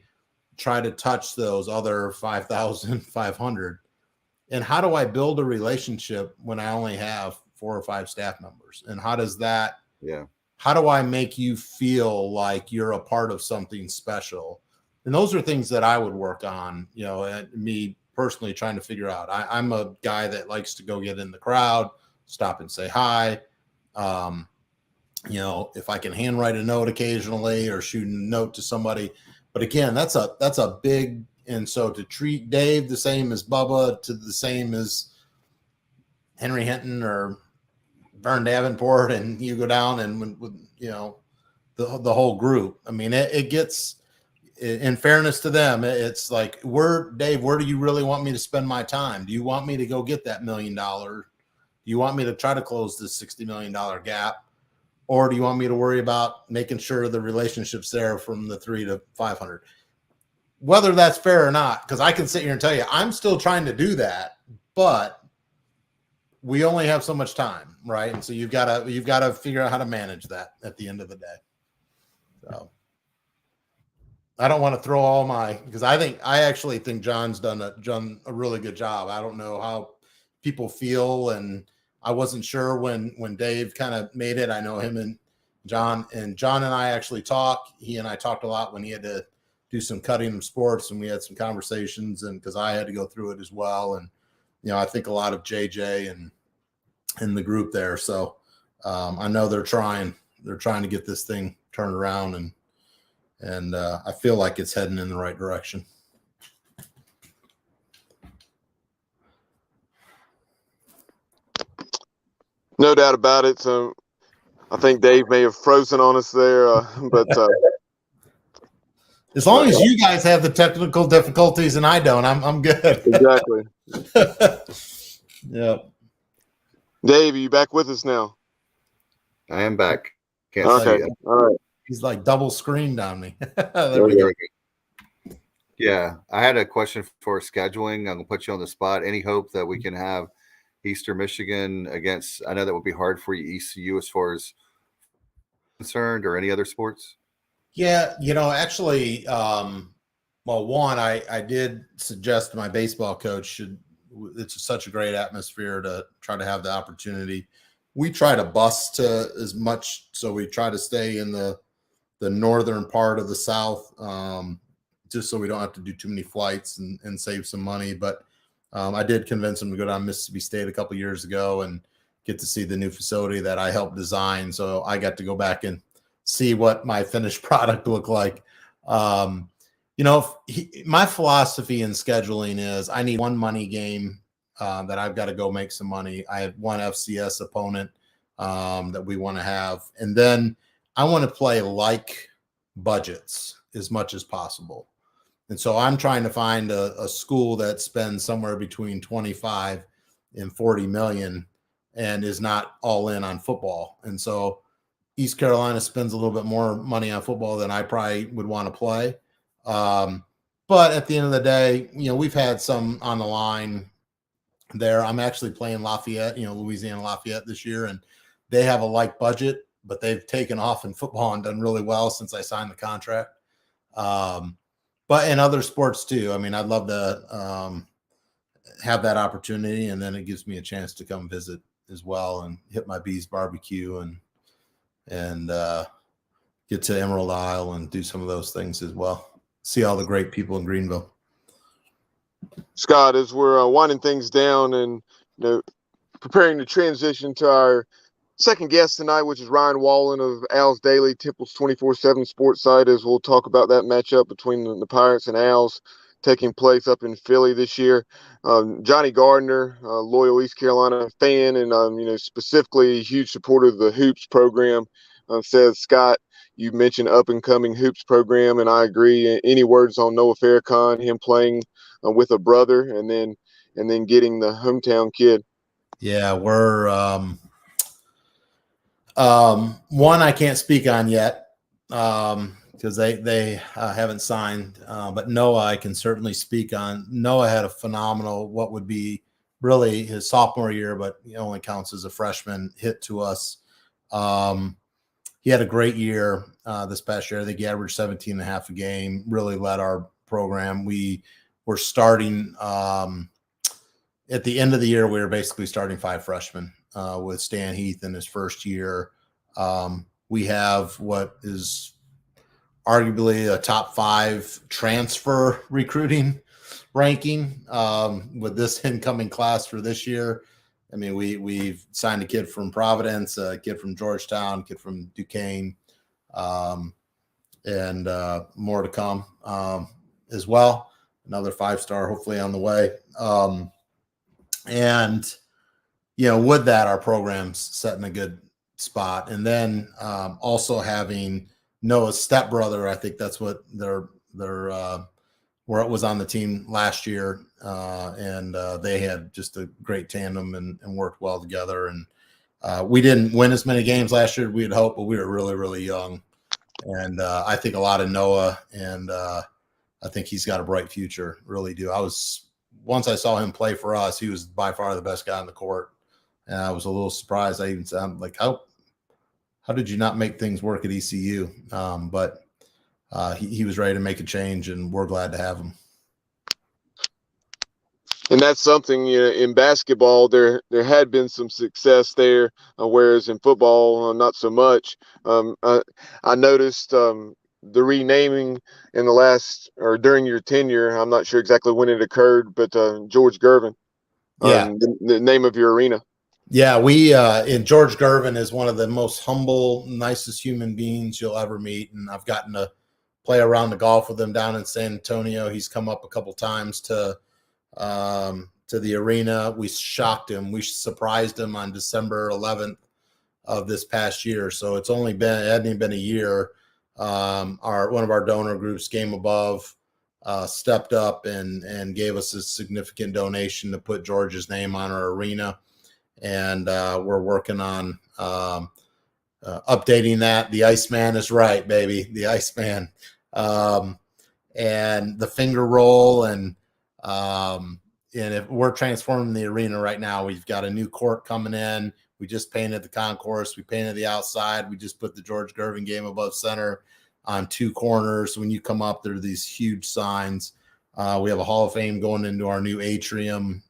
try to touch those other 5,500? And how do I build a relationship when I only have 4 or 5 staff members? And how does that how do I make you feel like you're a part of something special? And those are things that I would work on, and me personally trying to figure out. I'm a guy that likes to go get in the crowd, stop and say hi. If I can handwrite a note occasionally or shoot a note to somebody. But again, that's a big, and so to treat Dave the same as Bubba, to the same as Henry Hinton or Vern Davenport, and you go down and the whole group. I mean, it gets, in fairness to them, it's like, Dave, where do you really want me to spend my time? Do you want me to go get that $1 million? Do you want me to try to close this $60 million gap? Or do you want me to worry about making sure the relationship's there from the 3 to 500? Whether that's fair or not, because I can sit here and tell you, I'm still trying to do that, but we only have so much time, right? And so you've got to figure out how to manage that at the end of the day. So I don't want to throw all because I actually think John's done a really good job. I don't know how people feel, and I wasn't sure when Dave kind of made it. I know him and John and I actually talk. He and I talked a lot when he had to do some cutting of sports, and we had some conversations, and because I had to go through it as well. And I think a lot of JJ and the group there. So I know they're trying to get this thing turned around, and I feel like it's heading in the right direction. No doubt about it. So I think Dave may have frozen on us there, but as long as you guys have the technical difficulties and I don't, I'm good. Exactly. Yeah. Dave, are you back with us now? I am back. Can't okay. see you. All right. He's like double screened on me. There we go. Yeah. I had a question for scheduling. I'm going to put you on the spot. Any hope that we can have Eastern Michigan against, I know that would be hard for you, ECU, as far as concerned, or any other sports? Yeah. Actually, well, one, I did suggest to my baseball coach, it's such a great atmosphere to try to have the opportunity. we try to bus to as much. So we try to stay in the northern part of the South, just so we don't have to do too many flights and save some money. But I did convince him to go down to Mississippi State a couple of years ago and get to see the new facility that I helped design. So I got to go back and see what my finished product looked like. My philosophy in scheduling is I need one money game that I've got to go make some money. I have one FCS opponent that we want to have. And then I want to play like budgets as much as possible. And so I'm trying to find a school that spends somewhere between 25 and 40 million and is not all in on football. And so East Carolina spends a little bit more money on football than I probably would want to play. But at the end of the day, we've had some on the line there. I'm actually playing Lafayette, Louisiana Lafayette this year, and they have a like budget, but they've taken off in football and done really well since I signed the contract. But in other sports too, I mean, I'd love to have that opportunity, and then it gives me a chance to come visit as well and hit my Bees barbecue and get to Emerald Isle and do some of those things as well. See all the great people in Greenville. Scott, as we're winding things down and preparing to transition to our second guest tonight, which is Ryan Wallen of Owls Daily, Temple's 24/7 sports site, as we'll talk about that matchup between the Pirates and Owls taking place up in Philly this year. Johnny Gardner, a loyal East Carolina fan, and specifically a huge supporter of the Hoops program, says, Scott, you mentioned up and coming Hoops program, and I agree. Any words on Noah Farrakhan, him playing with a brother, and then getting the hometown kid? Yeah, we're one I can't speak on yet because they haven't signed. But Noah, I can certainly speak on. Noah had a phenomenal, what would be really his sophomore year, but he only counts as a freshman, hit to us. He had a great year this past year. I think he averaged 17 and a half a game, really led our program. We were starting at the end of the year, we were basically starting 5 freshmen with Stan Heath in his first year. We have what is arguably a top 5 transfer recruiting ranking with this incoming class for this year. I mean, we've signed a kid from Providence, a kid from Georgetown, a kid from Duquesne, and more to come as well. Another 5-star hopefully on the way. And with that, our program's set in a good spot. And then also having Noah's stepbrother, I think that's what where it was on the team last year. And they had just a great tandem and worked well together. And we didn't win as many games last year as we had hoped, but we were really, really young. And I think a lot of Noah, and I think he's got a bright future, really do. Once I saw him play for us, he was by far the best guy on the court. And I was a little surprised. I even said, I'm like, how did you not make things work at ECU? But he was ready to make a change, and we're glad to have him. And that's something, in basketball, there had been some success there, whereas in football, not so much. I noticed the renaming in the last, or during your tenure, I'm not sure exactly when it occurred, but George Gervin, the name of your arena. Yeah, we and George Gervin is one of the most humble, nicest human beings you'll ever meet, and I've gotten to play around the golf with him down in San Antonio. He's come up a couple times to the arena. We shocked him. We surprised him on December 11th of this past year. So it hadn't even been a year. One of our donor groups, Game Above, stepped up and gave us a significant donation to put George's name on our arena. And we're working on updating that. The Iceman is right, baby. The Iceman. And the finger roll, and if we're transforming the arena right now, we've got a new court coming in. We just painted the concourse. We painted the outside. We just put the George Gervin Game Above Center on 2 corners. When you come up, there are these huge signs. We have a Hall of Fame going into our new atrium.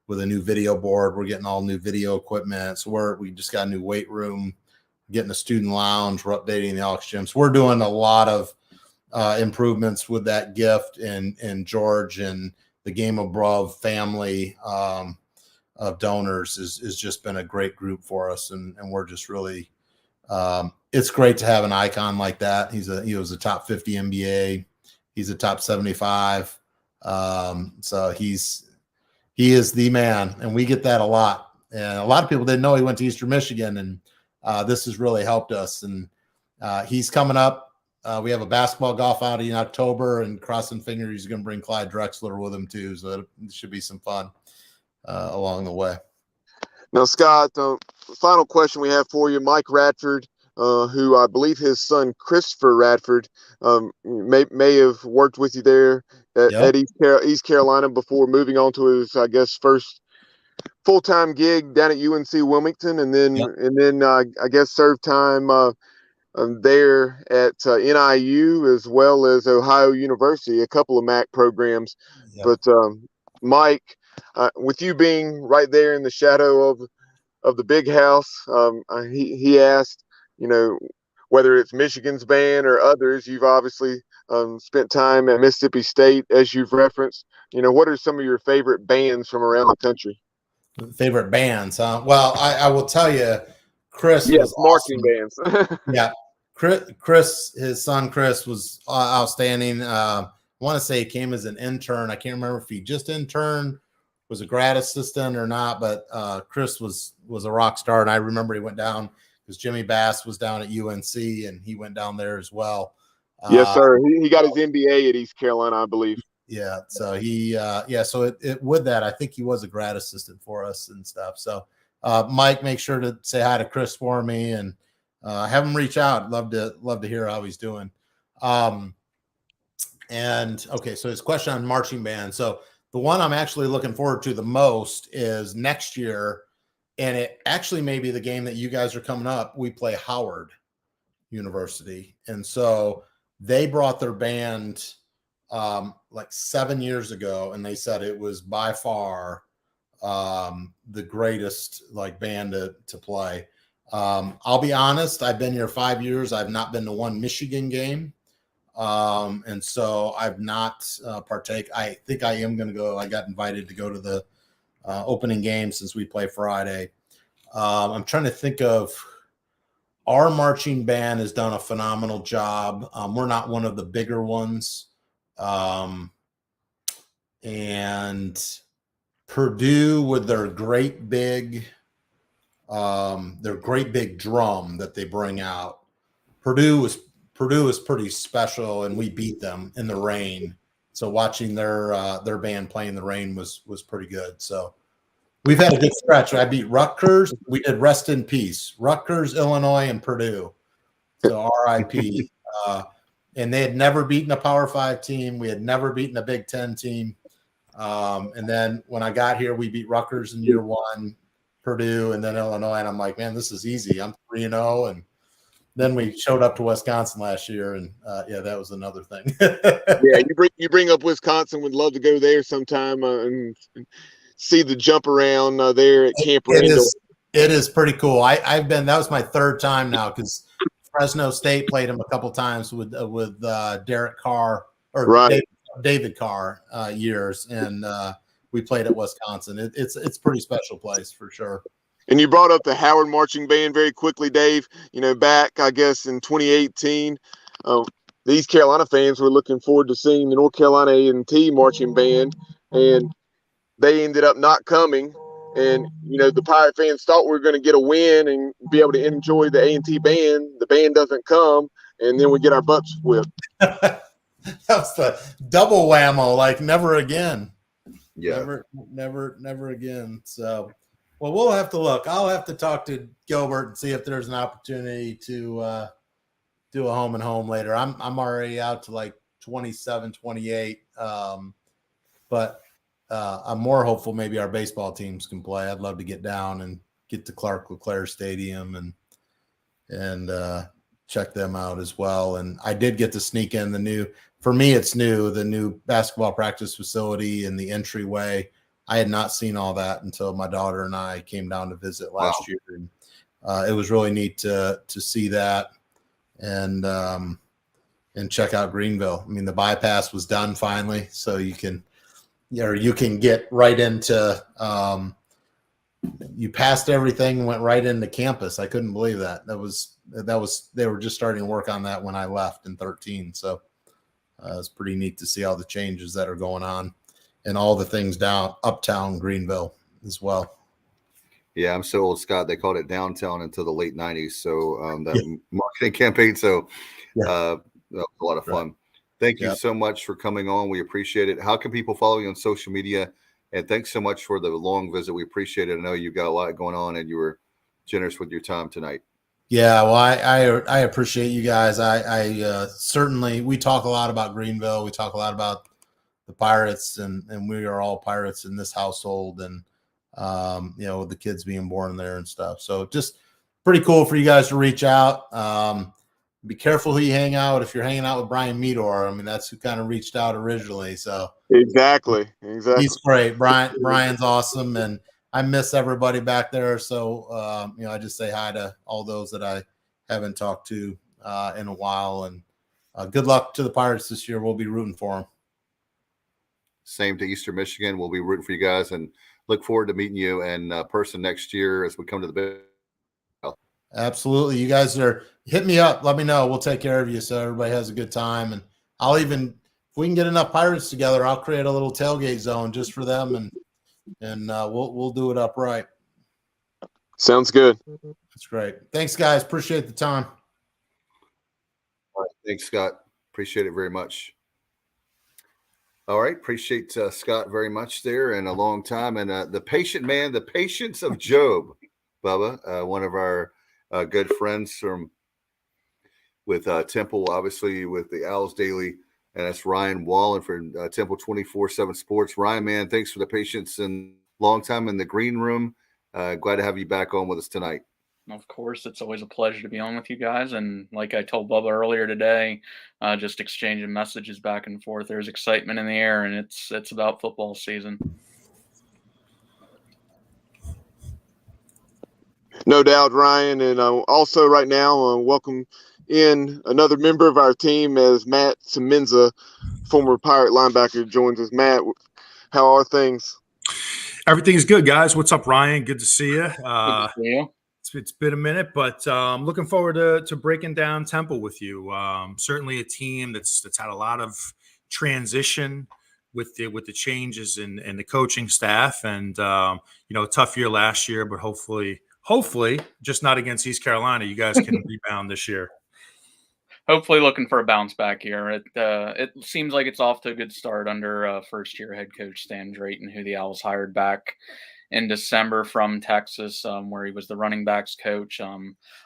with a new video board. We're getting all new video equipment. So we just got a new weight room, getting a student lounge. We're updating the Alex gym. So we're doing a lot of improvements with that gift, and George and the Game Above family of donors is just been a great group for us. And we're just really, it's great to have an icon like that. He was a top 50 NBA. He's a top 75. So he is the man, and we get that a lot. And a lot of people didn't know he went to Eastern Michigan, and this has really helped us. And he's coming up. We have a basketball golf outing in October, and crossing fingers he's going to bring Clyde Drexler with him too. So it should be some fun along the way. Now, Scott, final question we have for you. Mike Radford, who I believe his son Christopher Radford may have worked with you there at East Carolina before moving on to his, I guess, first full-time gig down at UNC Wilmington, and then I guess served time there at NIU as well as Ohio University, a couple of MAC programs. Yep. But Mike, with you being right there in the shadow of the big house, he asked, whether it's Michigan's band or others, you've obviously spent time at Mississippi State, as you've referenced. What are some of your favorite bands from around the country? Favorite bands, huh? Well, I will tell you, Chris. Yes, marching bands. Yeah. Chris, his son Chris, was outstanding. I want to say he came as an intern. I can't remember if he just interned, was a grad assistant or not, but Chris was a rock star. And I remember he went down because Jimmy Bass was down at UNC, and he went down there as well. Yes, sir. He got his MBA at East Carolina, I believe. Yeah. So so with that, I think he was a grad assistant for us and stuff. So Mike, make sure to say hi to Chris for me, and have him reach out. Love to hear how he's doing. And okay, so his question on marching band. So the one I'm actually looking forward to the most is next year, and it actually may be the game that you guys are coming up. We play Howard University, and so they brought their band like 7 years ago, and they said it was by far the greatest band to play. I'll be honest, I've been here 5 years. I've not been to one Michigan game. And so I've not partake. I think I am going to go. I got invited to go to the opening game since we play Friday. I'm trying to think of, our marching band has done a phenomenal job. We're not one of the bigger ones. And Purdue, with their great big drum that they bring out. Purdue is pretty special, and we beat them in the rain. So watching their band play in the rain was pretty good. So we've had a good stretch. I beat Rutgers. We did rest in peace. Rutgers, Illinois, and Purdue. So RIP. And they had never beaten a Power 5 team. We had never beaten a Big Ten team. And then when I got here, we beat Rutgers in year one, Purdue, and then Illinois. And I'm like, man, this is easy. I'm 3-0. And then we showed up to Wisconsin last year, and that was another thing. Yeah, you bring up Wisconsin. Would love to go there sometime and see the jump around there at Camp Randall. It is pretty cool. I've been. That was my third time now, because Fresno State played them a couple times with Derek Carr or right. David Carr years, and we played at Wisconsin. It's a pretty special place for sure. And you brought up the Howard Marching Band very quickly, Dave. Back, I guess, in 2018, the East Carolina fans were looking forward to seeing the North Carolina A&T Marching Band, and they ended up not coming. And, the Pirate fans thought we were going to get a win and be able to enjoy the A&T band. The band doesn't come, and then we get our butts whipped. That was the double whammo, never again. Yeah. Never again. So, well, we'll have to look. I'll have to talk to Gilbert and see if there's an opportunity to do a home and home later. I'm already out to 27, 28. But I'm more hopeful maybe our baseball teams can play. I'd love to get down and get to Clark LeClaire Stadium and check them out as well. And I did get to sneak in the new basketball practice facility and the entryway. I had not seen all that until my daughter and I came down to visit last Wow. year. And, it was really neat to see that and check out Greenville. I mean, the bypass was done finally, so you can get right into you passed everything and went right into campus. I couldn't believe that. That was they were just starting to work on that when I left in 13. So it's pretty neat to see all the changes that are going on and all the things down uptown Greenville as well. Yeah, I'm so old, Scott. They called it downtown until the late 90s. So that marketing campaign. So that was a lot of fun. Thank you so much for coming on. We appreciate it. How can people follow you on social media? And thanks so much for the long visit. We appreciate it. I know you've got a lot going on and you were generous with your time tonight. Yeah, well, I appreciate you guys. I certainly, we talk a lot about Greenville. We talk a lot about the Pirates, and we are all Pirates in this household, and with the kids being born there and stuff. So just pretty cool for you guys to reach out. Be careful who you hang out. If you're hanging out with Brian Meador, I mean, that's who kind of reached out originally. So exactly. He's great. Brian's awesome, and I miss everybody back there. So I just say hi to all those that I haven't talked to in a while, and good luck to the Pirates this year. We'll be rooting for them. Same to Eastern Michigan. We'll be rooting for you guys, and look forward to meeting you in person next year as we come to the big. Absolutely. You guys hit me up. Let me know. We'll take care of you so everybody has a good time. And if we can get enough Pirates together, I'll create a little tailgate zone just for them, and we'll do it upright. Sounds good. That's great. Thanks, guys. Appreciate the time. All right. Thanks, Scott. Appreciate it very much. All right. Appreciate Scott very much there, and a long time. And the patient man, the patience of Job, Bubba, one of our good friends with Temple, obviously with the Owls Daily, and that's Ryan Wallen for Temple 24/7 Sports. Ryan, man, thanks for the patience and long time in the green room. Glad to have you back on with us tonight. Of course, it's always a pleasure to be on with you guys. And like I told Bubba earlier today, just exchanging messages back and forth. There's excitement in the air, and it's about football season. No doubt, Ryan. And also right now, welcome in another member of our team as Matt Semenza, former Pirate linebacker, joins us. Matt, how are things? Everything's good, guys. What's up, Ryan? Good to see you. Good to see you. It's been a minute, but I'm looking forward to breaking down Temple with you. Certainly a team that's had a lot of transition with the changes in the coaching staff, and tough year last year, but hopefully just not against East Carolina. You guys can rebound this year. Hopefully looking for a bounce back here. It seems like it's off to a good start under first-year head coach Stan Drayton, who the Owls hired back in December from Texas, where he was the running backs coach. A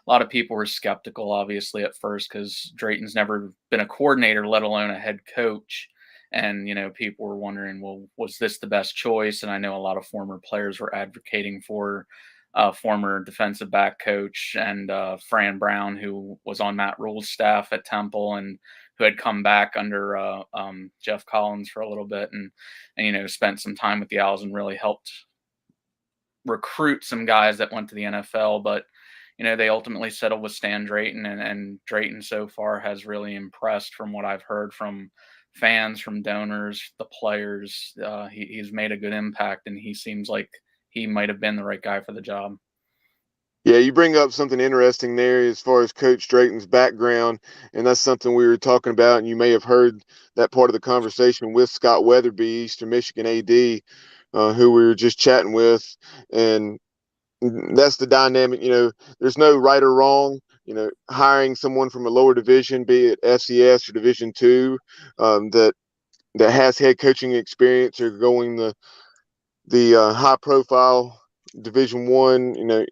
lot of people were skeptical, obviously, at first because Drayton's never been a coordinator, let alone a head coach. And, people were wondering, well, was this the best choice? And I know a lot of former players were advocating for former defensive back coach and Fran Brown, who was on Matt Rule's staff at Temple and who had come back under Jeff Collins for a little bit and spent some time with the Owls and really helped recruit some guys that went to the NFL. But, they ultimately settled with Stan Drayton, and Drayton so far has really impressed from what I've heard from fans, from donors, the players. He's made a good impact, and he seems like he might have been the right guy for the job. Yeah, you bring up something interesting there as far as Coach Drayton's background, and that's something we were talking about, and you may have heard that part of the conversation with Scott Weatherby, Eastern Michigan AD, who we were just chatting with, and that's the dynamic. There's no right or wrong. Hiring someone from a lower division, be it FCS or Division II, that has head coaching experience, or going the high profile Division I,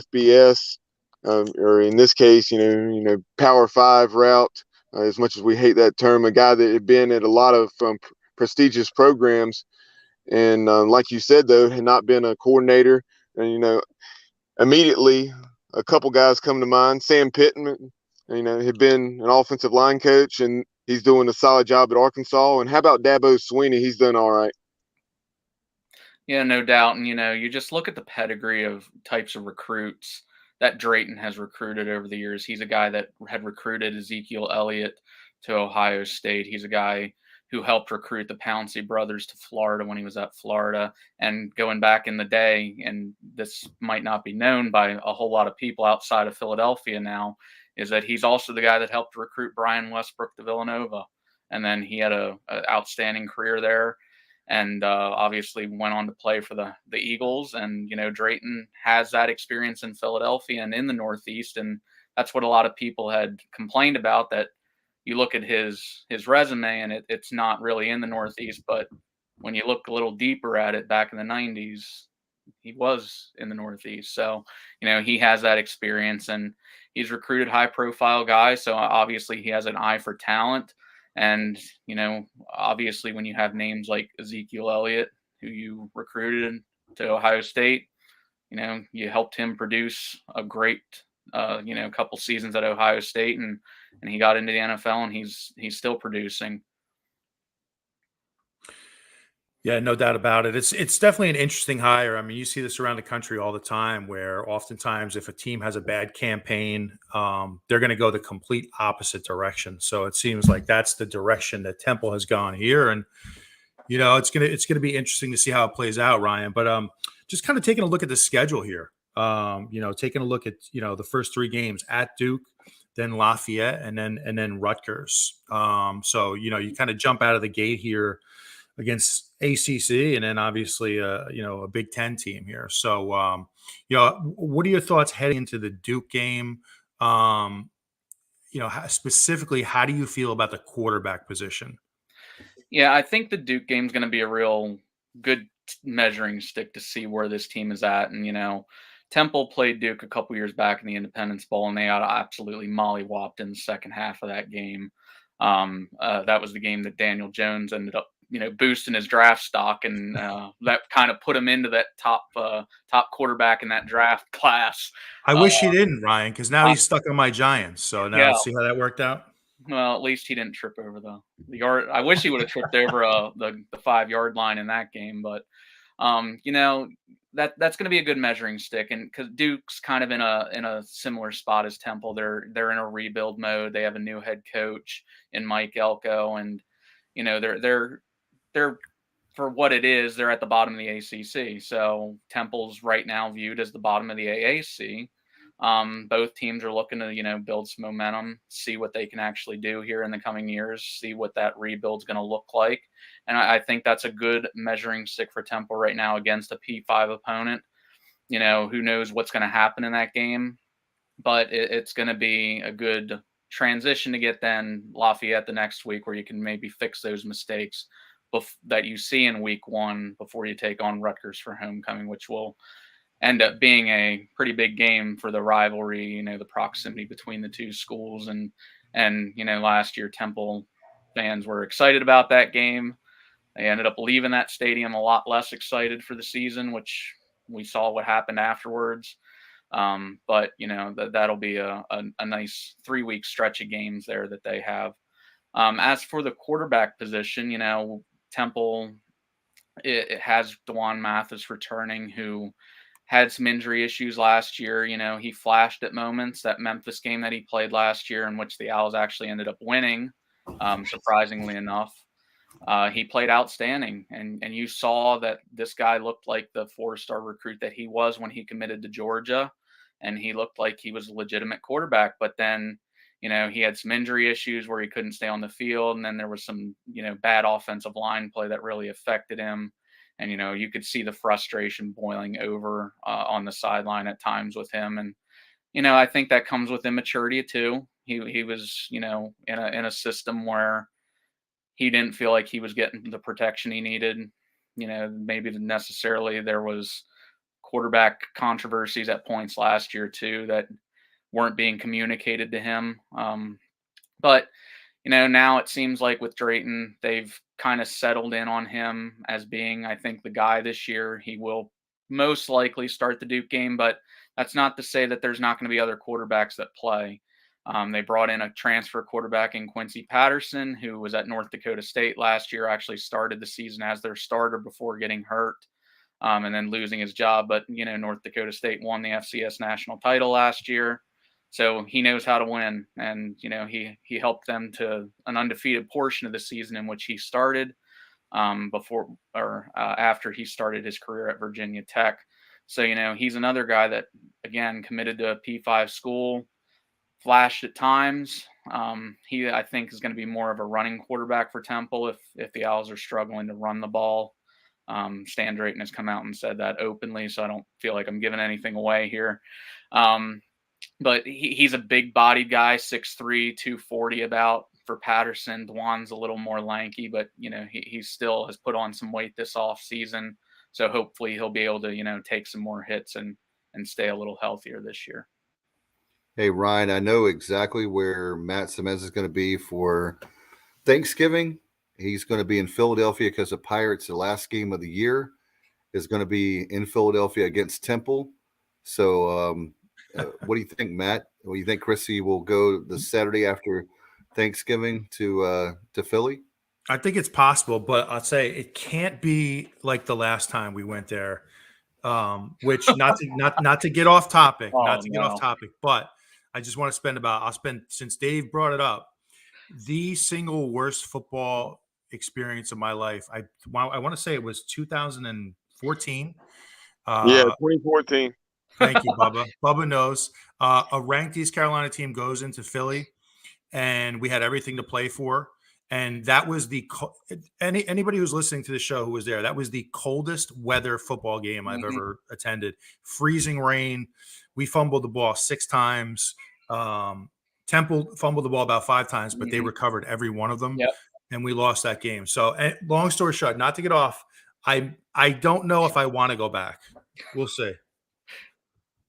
FBS, or in this case, Power 5 route. As much as we hate that term, a guy that had been at a lot of prestigious programs, and like you said, though, had not been a coordinator. And immediately a couple guys come to mind. Sam Pittman, had been an offensive line coach, and he's doing a solid job at Arkansas. And how about Dabo Swinney? He's done all right. Yeah, no doubt. And, you just look at the pedigree of types of recruits that Drayton has recruited over the years. He's a guy that had recruited Ezekiel Elliott to Ohio State. He's a guy who helped recruit the Pouncey brothers to Florida when he was at Florida. And going back in the day, and this might not be known by a whole lot of people outside of Philadelphia now, is that he's also the guy that helped recruit Brian Westbrook to Villanova. And then he had a outstanding career there, and obviously went on to play for the Eagles. And, Drayton has that experience in Philadelphia and in the Northeast. And that's what a lot of people had complained about, that you look at his resume and it's not really in the Northeast. But when you look a little deeper at it, back in the 90s, he was in the Northeast. So, he has that experience, and he's recruited high profile guys. So obviously he has an eye for talent. And, obviously when you have names like Ezekiel Elliott, who you recruited to Ohio State, you helped him produce a great, couple seasons at Ohio State, and he got into the NFL, and he's still producing. Yeah, no doubt about it. It's definitely an interesting hire. I mean, you see this around the country all the time, where oftentimes if a team has a bad campaign, they're going to go the complete opposite direction. So it seems like that's the direction that Temple has gone here, and it's gonna be interesting to see how it plays out, Ryan. But just kind of taking a look at the schedule here. Taking a look at the first 3 games at Duke, then Lafayette, and then Rutgers. So you kind of jump out of the gate here against ACC, and then obviously a Big Ten team here. So what are your thoughts heading into the Duke game? Specifically, how do you feel about the quarterback position? Yeah, I think the Duke game is going to be a real good measuring stick to see where this team is at. And, Temple played Duke a couple years back in the Independence Bowl, and they got absolutely mollywopped in the second half of that game. That was the game that Daniel Jones ended up, boosting his draft stock, and that kind of put him into that top quarterback in that draft class. I wish he didn't, Ryan, because now he's stuck on my Giants. So now Yeah. see how that worked out. Well, at least he didn't trip over the yard. I wish he would have tripped over the 5-yard line in that game, but that's going to be a good measuring stick, and because Duke's kind of in a similar spot as Temple, they're in a rebuild mode. They have a new head coach in Mike Elko, and they're for what it is, they're at the bottom of the ACC. So Temple's right now viewed as the bottom of the AAC. Both teams are looking to, build some momentum, see what they can actually do here in the coming years, see what that rebuild's going to look like. And I think that's a good measuring stick for Temple right now against a P5 opponent. Who knows what's going to happen in that game, but it's going to be a good transition to get then Lafayette the next week, where you can maybe fix those mistakes that you see in week 1 before you take on Rutgers for homecoming, which will end up being a pretty big game for the rivalry, the proximity between the two schools. And last year Temple fans were excited about that game. They ended up leaving that stadium a lot less excited for the season, which we saw what happened afterwards. But that'll be a nice 3-week stretch of games there that they have. As for the quarterback position, Temple, it has Dwan Mathis returning, who had some injury issues last year. He flashed at moments. That Memphis game that he played last year, in which the Owls actually ended up winning, surprisingly enough, he played outstanding. And you saw that this guy looked like the 4-star recruit that he was when he committed to Georgia, and he looked like he was a legitimate quarterback. But then, he had some injury issues where he couldn't stay on the field, and then there was some, bad offensive line play that really affected him. And, you could see the frustration boiling over on the sideline at times with him. And, I think that comes with immaturity too. He was, in a system where he didn't feel like he was getting the protection he needed. Maybe necessarily there was quarterback controversies at points last year too that weren't being communicated to him. But now it seems like with Drayton, they've kind of settled in on him as being, I think, the guy this year. He will most likely start the Duke game, but that's not to say that there's not going to be other quarterbacks that play. They brought in a transfer quarterback in Quincy Patterson, who was at North Dakota State last year, actually started the season as their starter before getting hurt. and then losing his job. But, North Dakota State won the FCS national title last year. So he knows how to win. And, he helped them to an undefeated portion of the season in which he started after he started his career at Virginia Tech. So, he's another guy that, again, committed to a P5 school, flashed at times. He, I think, is going to be more of a running quarterback for Temple if the Owls are struggling to run the ball. Stan Drayton has come out and said that openly, so I don't feel like I'm giving anything away here. But he's a big-bodied guy, 6'3", 240 about. For Patterson, Dwan's a little more lanky, but, he still has put on some weight this off season. So hopefully he'll be able to, take some more hits and stay a little healthier this year. Hey, Ryan, I know exactly where Matt Semez is going to be for Thanksgiving. He's going to be in Philadelphia because the Pirates, the last game of the year, is going to be in Philadelphia against Temple. So what do you think, Matt? What do you think Chrissy will go the Saturday after Thanksgiving to Philly? I think it's possible, but I'll say it can't be like the last time we went there. Which not to get off topic, but I just want to since Dave brought it up, the single worst football experience of my life. I want to say it was 2014. 2014. Thank you, Bubba. Bubba knows. A ranked East Carolina team goes into Philly, and we had everything to play for. And that was anybody who's listening to the show who was there, that was the coldest weather football game I've ever attended. Freezing rain. We fumbled the ball 6 times. Temple fumbled the ball about 5 times, but they recovered every one of them. Yep. And we lost that game. So long story short, not to get off, I don't know if I want to go back. We'll see.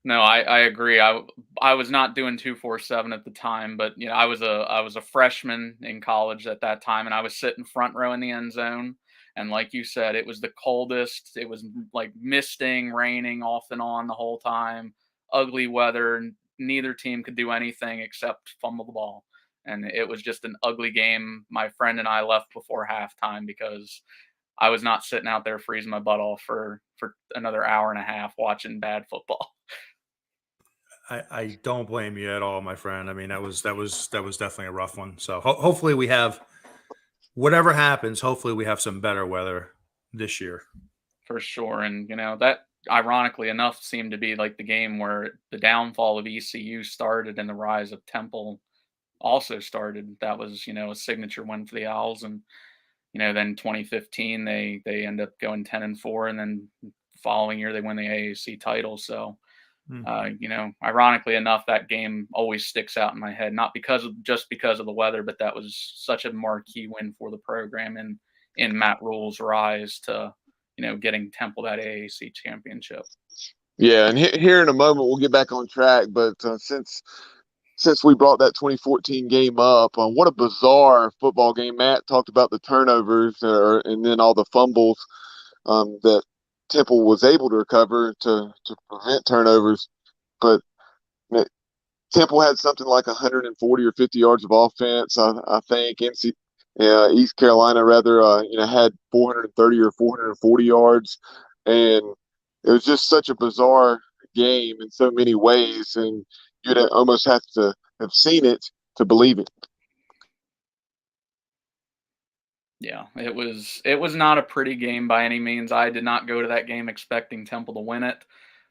No, I agree. I was not doing 247 at the time, but I was a freshman in college at that time, and I was sitting front row in the end zone. And like you said, it was the coldest. It was like misting, raining off and on the whole time. Ugly weather. Neither team could do anything except fumble the ball, and it was just an ugly game. My friend and I left before halftime because I was not sitting out there freezing my butt off for another hour and a half watching bad football. I don't blame you at all, my friend. I mean, that was definitely a rough one. So hopefully we have, whatever happens, hopefully we have some better weather this year. For sure. And, that ironically enough seemed to be like the game where the downfall of ECU started and the rise of Temple also started. That was, a signature win for the Owls. And, then 2015, they end up going 10-4. And then following year, they win the AAC title. So, ironically enough, that game always sticks out in my head, not just because of the weather, but that was such a marquee win for the program and in Matt Rule's rise to, getting Temple that AAC championship. Yeah, and here in a moment we'll get back on track, but since we brought that 2014 game up, what a bizarre football game. Matt talked about the turnovers and then all the fumbles that Temple was able to recover to prevent turnovers, but Temple had something like 140 or 50 yards of offense. I think East Carolina had 430 or 440 yards, and it was just such a bizarre game in so many ways, and you'd almost have to have seen it to believe it. Yeah, it was not a pretty game by any means. I did not go to that game expecting Temple to win it,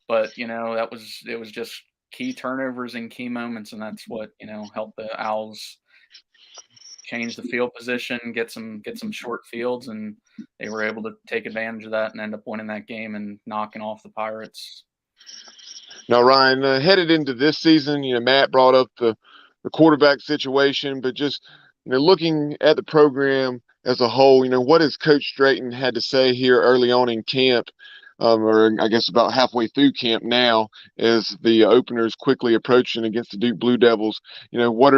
but it was just key turnovers and key moments, and that's what helped the Owls change the field position, get some short fields, and they were able to take advantage of that and end up winning that game and knocking off the Pirates. Now, Ryan, headed into this season, Matt brought up the quarterback situation, but just looking at the program as a whole, what has Coach Drayton had to say here early on in camp, or I guess about halfway through camp now, as the openers quickly approaching against the Duke Blue Devils? What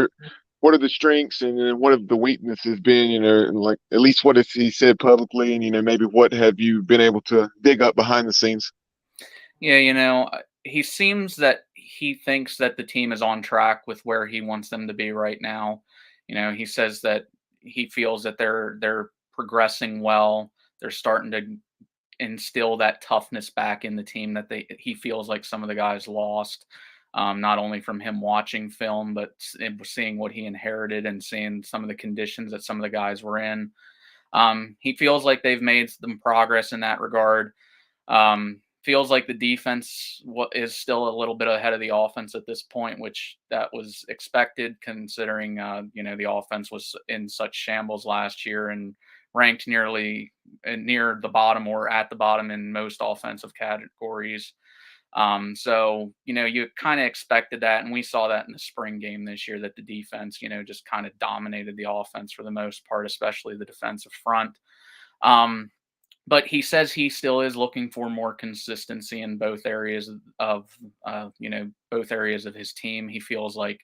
are the strengths and what have the weaknesses been? And like at least what has he said publicly, and maybe what have you been able to dig up behind the scenes? Yeah, he seems that he thinks that the team is on track with where he wants them to be right now. He says that he feels that they're progressing well. They're starting to instill that toughness back in the team that he feels like some of the guys lost, not only from him watching film, but seeing what he inherited and seeing some of the conditions that some of the guys were in. He feels like they've made some progress in that regard. Feels like the defense is still a little bit ahead of the offense at this point, which that was expected considering, the offense was in such shambles last year and ranked near the bottom or at the bottom in most offensive categories. So, you kind of expected that. And we saw that in the spring game this year, that the defense, just kind of dominated the offense for the most part, especially the defensive front. But he says he still is looking for more consistency in both areas of his team. He feels like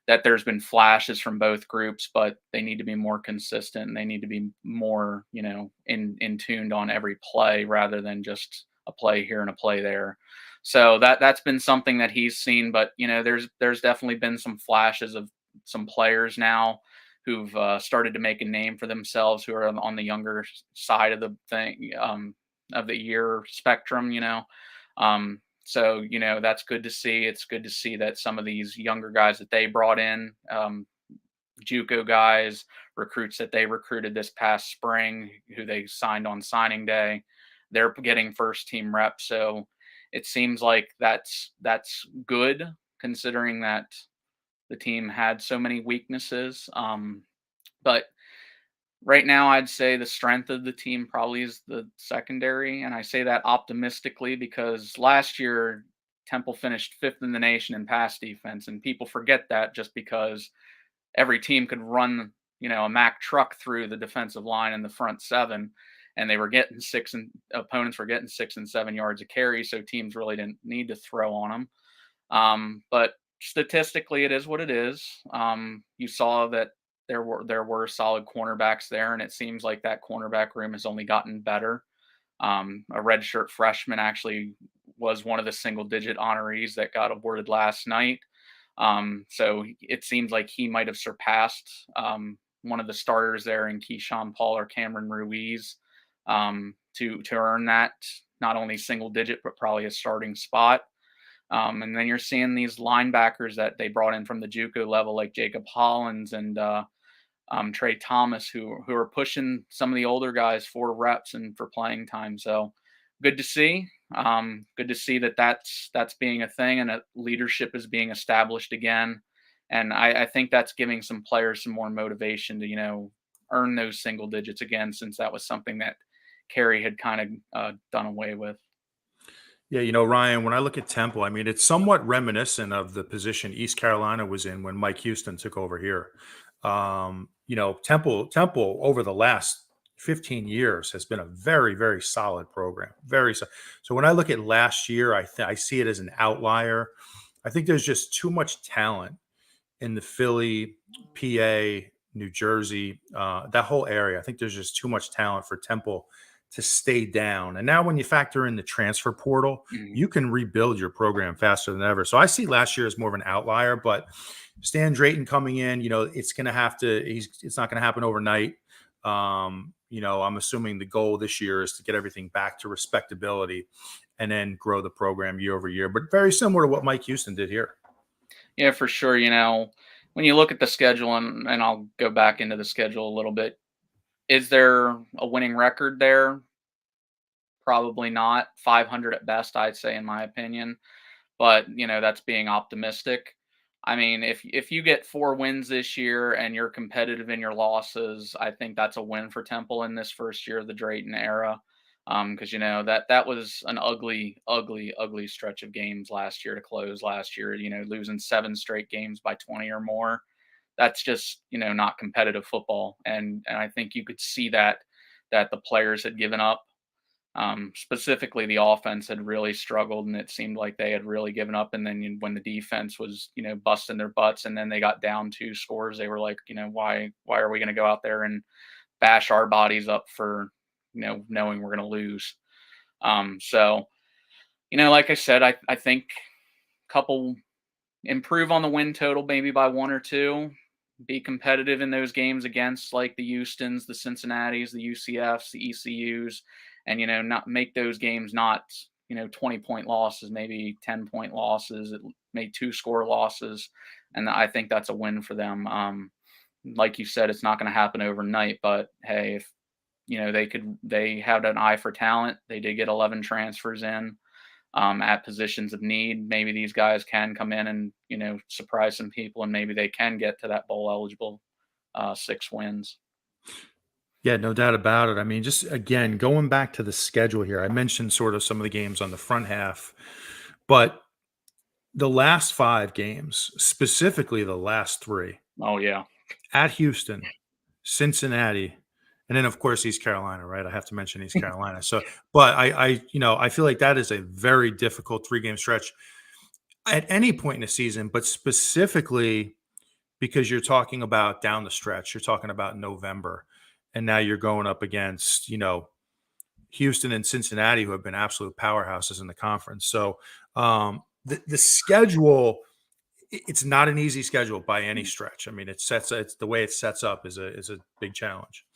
that there's been flashes from both groups, but they need to be more consistent and they need to be more, in tuned on every play rather than just a play here and a play there. So that's been something that he's seen, but there's definitely been some flashes of some players now who've started to make a name for themselves, who are on the younger side of the thing, of the year spectrum, So, that's good to see. It's good to see that some of these younger guys that they brought in, JUCO guys, recruits that they recruited this past spring, who they signed on signing day, they're getting first team reps. So it seems like that's good, considering that the team had so many weaknesses. But right now, I'd say the strength of the team probably is the secondary. And I say that optimistically because last year, Temple finished 5th in the nation in pass defense. And people forget that just because every team could run, a Mack truck through the defensive line in the front 7. And they were getting opponents were getting 6 and 7 yards a carry. So teams really didn't need to throw on them. But statistically, it is what it is. You saw that there were solid cornerbacks there, and it seems like that cornerback room has only gotten better. A redshirt freshman actually was one of the single-digit honorees that got awarded last night. So it seems like he might have surpassed one of the starters there in Keyshawn Paul or Cameron Ruiz to earn that not only single-digit but probably a starting spot. And then you're seeing these linebackers that they brought in from the JUCO level, like Jacob Hollins and Trey Thomas, who are pushing some of the older guys for reps and for playing time. So good to see. Good to see that's being a thing and that leadership is being established again. And I think that's giving some players some more motivation to, earn those single digits again, since that was something that Kerry had kind of done away with. Yeah, Ryan, when I look at Temple, I mean, it's somewhat reminiscent of the position East Carolina was in when Mike Houston took over here. Temple over the last 15 years has been a very, very solid program. So when I look at last year, I see it as an outlier. I think there's just too much talent in the Philly, PA, New Jersey, that whole area. I think there's just too much talent for Temple to stay down. And now when you factor in the transfer portal, you can rebuild your program faster than ever. So I see last year as more of an outlier, but Stan Drayton coming in, it's going to it's not going to happen overnight. I'm assuming the goal this year is to get everything back to respectability and then grow the program year over year, but very similar to what Mike Houston did here. Yeah, for sure. When you look at the schedule, and I'll go back into the schedule a little bit, is there a winning record there? Probably not. 500 at best, I'd say, in my opinion. But, that's being optimistic. I mean, if you get 4 wins this year and you're competitive in your losses, I think that's a win for Temple in this first year of the Drayton era. Because, that was an ugly, ugly, ugly stretch of games last year to close last year, losing 7 straight games by 20 or more. That's just, not competitive football. And I think you could see that the players had given up. Specifically, the offense had really struggled, and it seemed like they had really given up. And then when the defense was, busting their butts, and then they got down 2 scores, they were like, why are we going to go out there and bash our bodies up for, knowing we're going to lose? So, like I said, I think couple improve on the win total, maybe by 1 or 2. Be competitive in those games against like the Houstons, the Cincinnatis, the UCFs, the ECUs, and, not make those games not, 20-point losses, maybe 10-point losses, maybe 2-score losses. And I think that's a win for them. Like you said, it's not going to happen overnight, but hey, if, they had an eye for talent. They did get 11 transfers in at positions of need. Maybe these guys can come in and, surprise some people, and maybe they can get to that bowl eligible 6 wins. Yeah, no doubt about it. I mean, just again, going back to the schedule here, I mentioned sort of some of the games on the front half, but the last 5 games, specifically the last 3, Oh, yeah. at Houston, Cincinnati, and then of course East Carolina, right? I have to mention East Carolina. So, but I feel like that is a very difficult 3-game stretch at any point in the season, but specifically because you're talking about down the stretch, you're talking about November, and now you're going up against, Houston and Cincinnati, who have been absolute powerhouses in the conference. So the schedule, it's not an easy schedule by any stretch. I mean, it's the way it sets up is a big challenge.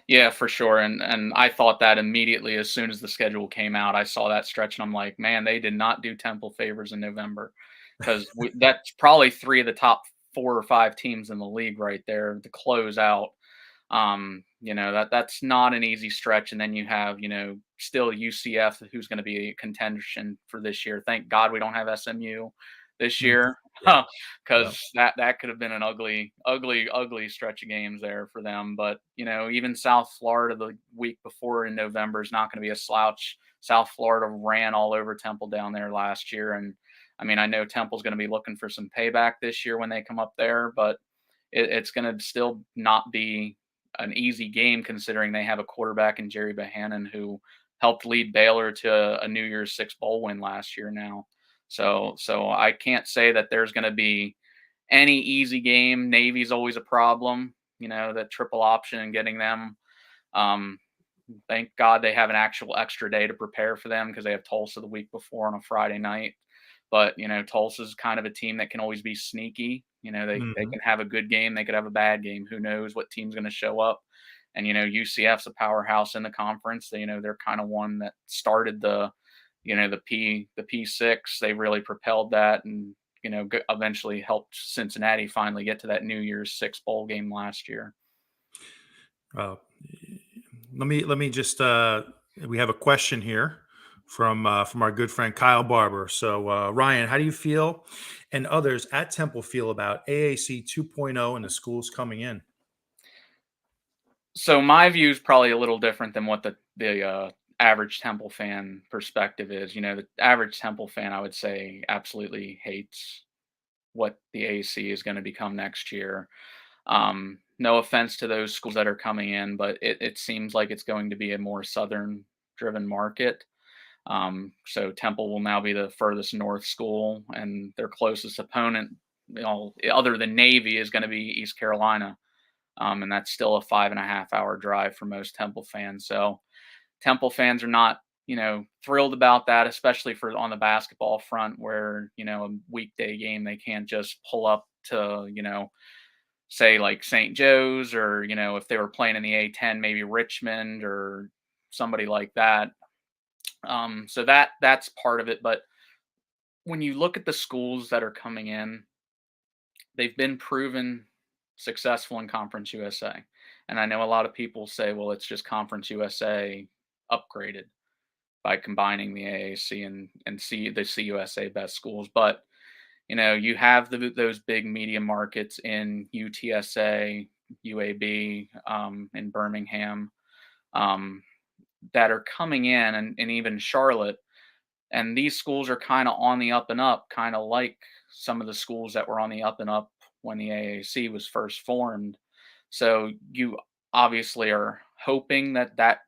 Yeah, for sure. And I thought that immediately as soon as the schedule came out. I saw that stretch and I'm like, man, they did not do Temple favors in November, because that's probably 3 of the top 4 or 5 teams in the league right there to close out. That's not an easy stretch. And then you have, still UCF, who's going to be a contention for this year. Thank God we don't have SMU this year, because that could have been an ugly stretch of games there for them. But, even South Florida the week before in November is not going to be a slouch. South Florida ran all over Temple down there last year. And I mean, I know Temple's going to be looking for some payback this year when they come up there, but it's going to still not be an easy game, considering they have a quarterback in Jerry Bohannon who helped lead Baylor to a New Year's Six bowl win last year now. So I can't say that there's going to be any easy game. Navy's always a problem, that triple option and getting them. Thank God they have an actual extra day to prepare for them, because they have Tulsa the week before on a Friday night. But, Tulsa's kind of a team that can always be sneaky. They can have a good game. They could have a bad game. Who knows what team's going to show up? And, UCF's a powerhouse in the conference. They're kind of one that started the P6. They really propelled that and, eventually helped Cincinnati finally get to that New Year's Six bowl game last year. Let me just, we have a question here from our good friend Kyle Barber. So Ryan, how do you feel and others at Temple feel about AAC 2.0 and the schools coming in? So my view is probably a little different than what the average Temple fan perspective is. The average Temple fan, I would say, absolutely hates what the AAC is going to become next year. No offense to those schools that are coming in, but it seems like it's going to be a more Southern driven market. So Temple will now be the furthest north school, and their closest opponent, other than Navy, is going to be East Carolina. And that's still a 5.5-hour drive for most Temple fans. So Temple fans are not, thrilled about that, especially on the basketball front, where, a weekday game, they can't just pull up to, say like St. Joe's, or, if they were playing in the A10, maybe Richmond or somebody like that. So that's part of it. But when you look at the schools that are coming in, they've been proven successful in Conference USA. And I know a lot of people say, well, it's just Conference USA upgraded by combining the AAC and the CUSA best schools. But, you have those big media markets in UTSA, UAB, in Birmingham, that are coming in, and even Charlotte. And these schools are kind of on the up and up, kind of like some of the schools that were on the up and up when the AAC was first formed. So you obviously are hoping that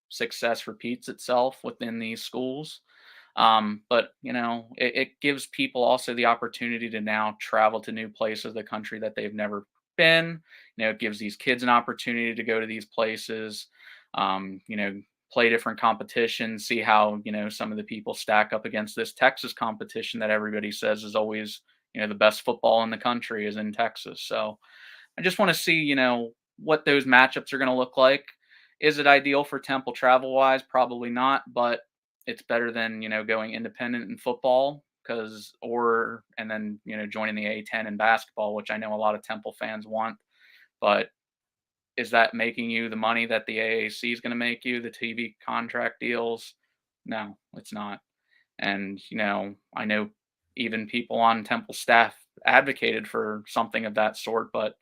success repeats itself within these schools. But, it gives people also the opportunity to now travel to new places of the country that they've never been. It gives these kids an opportunity to go to these places, play different competitions, see how, some of the people stack up against this Texas competition that everybody says is always, the best football in the country is in Texas. So I just want to see, what those matchups are going to look like. Is it ideal for Temple travel wise? Probably not, but it's better than, going independent in football and then, joining the A10 in basketball, which I know a lot of Temple fans want. But is that making you the money that the AAC is going to make you, the TV contract deals? No, it's not. And, I know even people on Temple staff advocated for something of that sort, but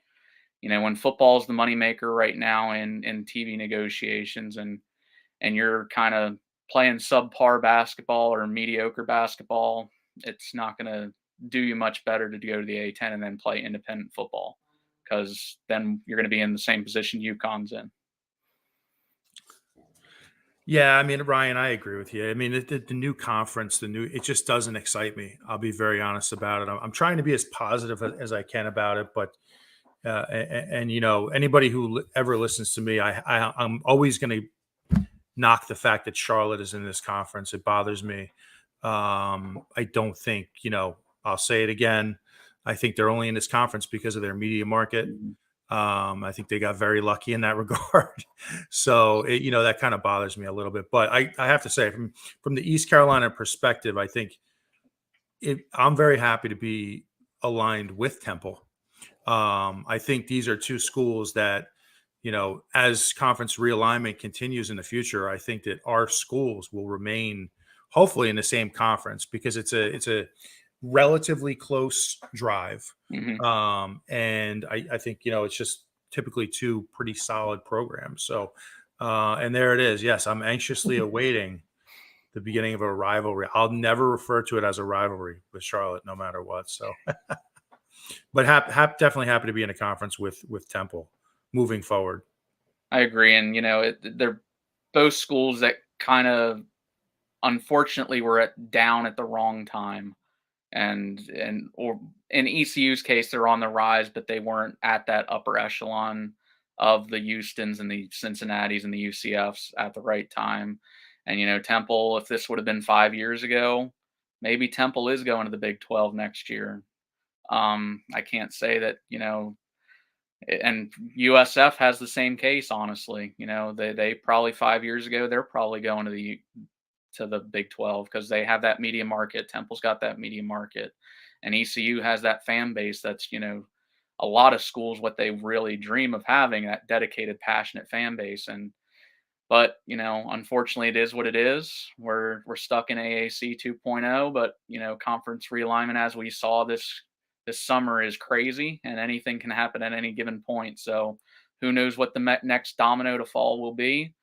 when football is the moneymaker right now in TV negotiations, and you're kind of playing subpar basketball or mediocre basketball, it's not going to do you much better to go to the A10 and then play independent football, because then you're going to be in the same position UConn's in. Yeah, I mean, Ryan, I agree with you. I mean, the new conference, it just doesn't excite me. I'll be very honest about it. I'm trying to be as positive as I can about it, but anybody who ever listens to me, I'm always going to knock the fact that Charlotte is in this conference. It bothers me. I don't think, I'll say it again. I think they're only in this conference because of their media market. I think they got very lucky in that regard. So, that kind of bothers me a little bit. But I have to say, from the East Carolina perspective, I think I'm very happy to be aligned with Temple. I think these are two schools that, as conference realignment continues in the future, I think that our schools will remain hopefully in the same conference, because it's a relatively close drive. Mm-hmm. And I think, it's just typically two pretty solid programs. So, and there it is. Yes, I'm anxiously awaiting the beginning of a rivalry. I'll never refer to it as a rivalry with Charlotte, no matter what. So, but definitely happy to be in a conference with Temple moving forward. I agree. And, they're both schools that kind of unfortunately were down at the wrong time. Or in ECU's case, they're on the rise, but they weren't at that upper echelon of the Houstons and the Cincinnatis and the UCFs at the right time. And, Temple, if this would have been 5 years ago, maybe Temple is going to the Big 12 next year. I can't say that, and USF has the same case, honestly. They probably 5 years ago, they're probably going to the Big 12 because they have that media market. Temple's got that media market, and ECU has that fan base that's, a lot of schools, what they really dream of having, that dedicated, passionate fan base. But unfortunately, it is what it is. We're stuck in AAC 2.0, but conference realignment, as we saw this summer, is crazy, and anything can happen at any given point. So who knows what the next domino to fall will be,